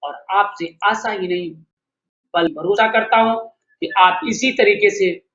और आपसे आशा ही नहीं बल्कि भरोसा करता हूं कि आप इसी तरीके से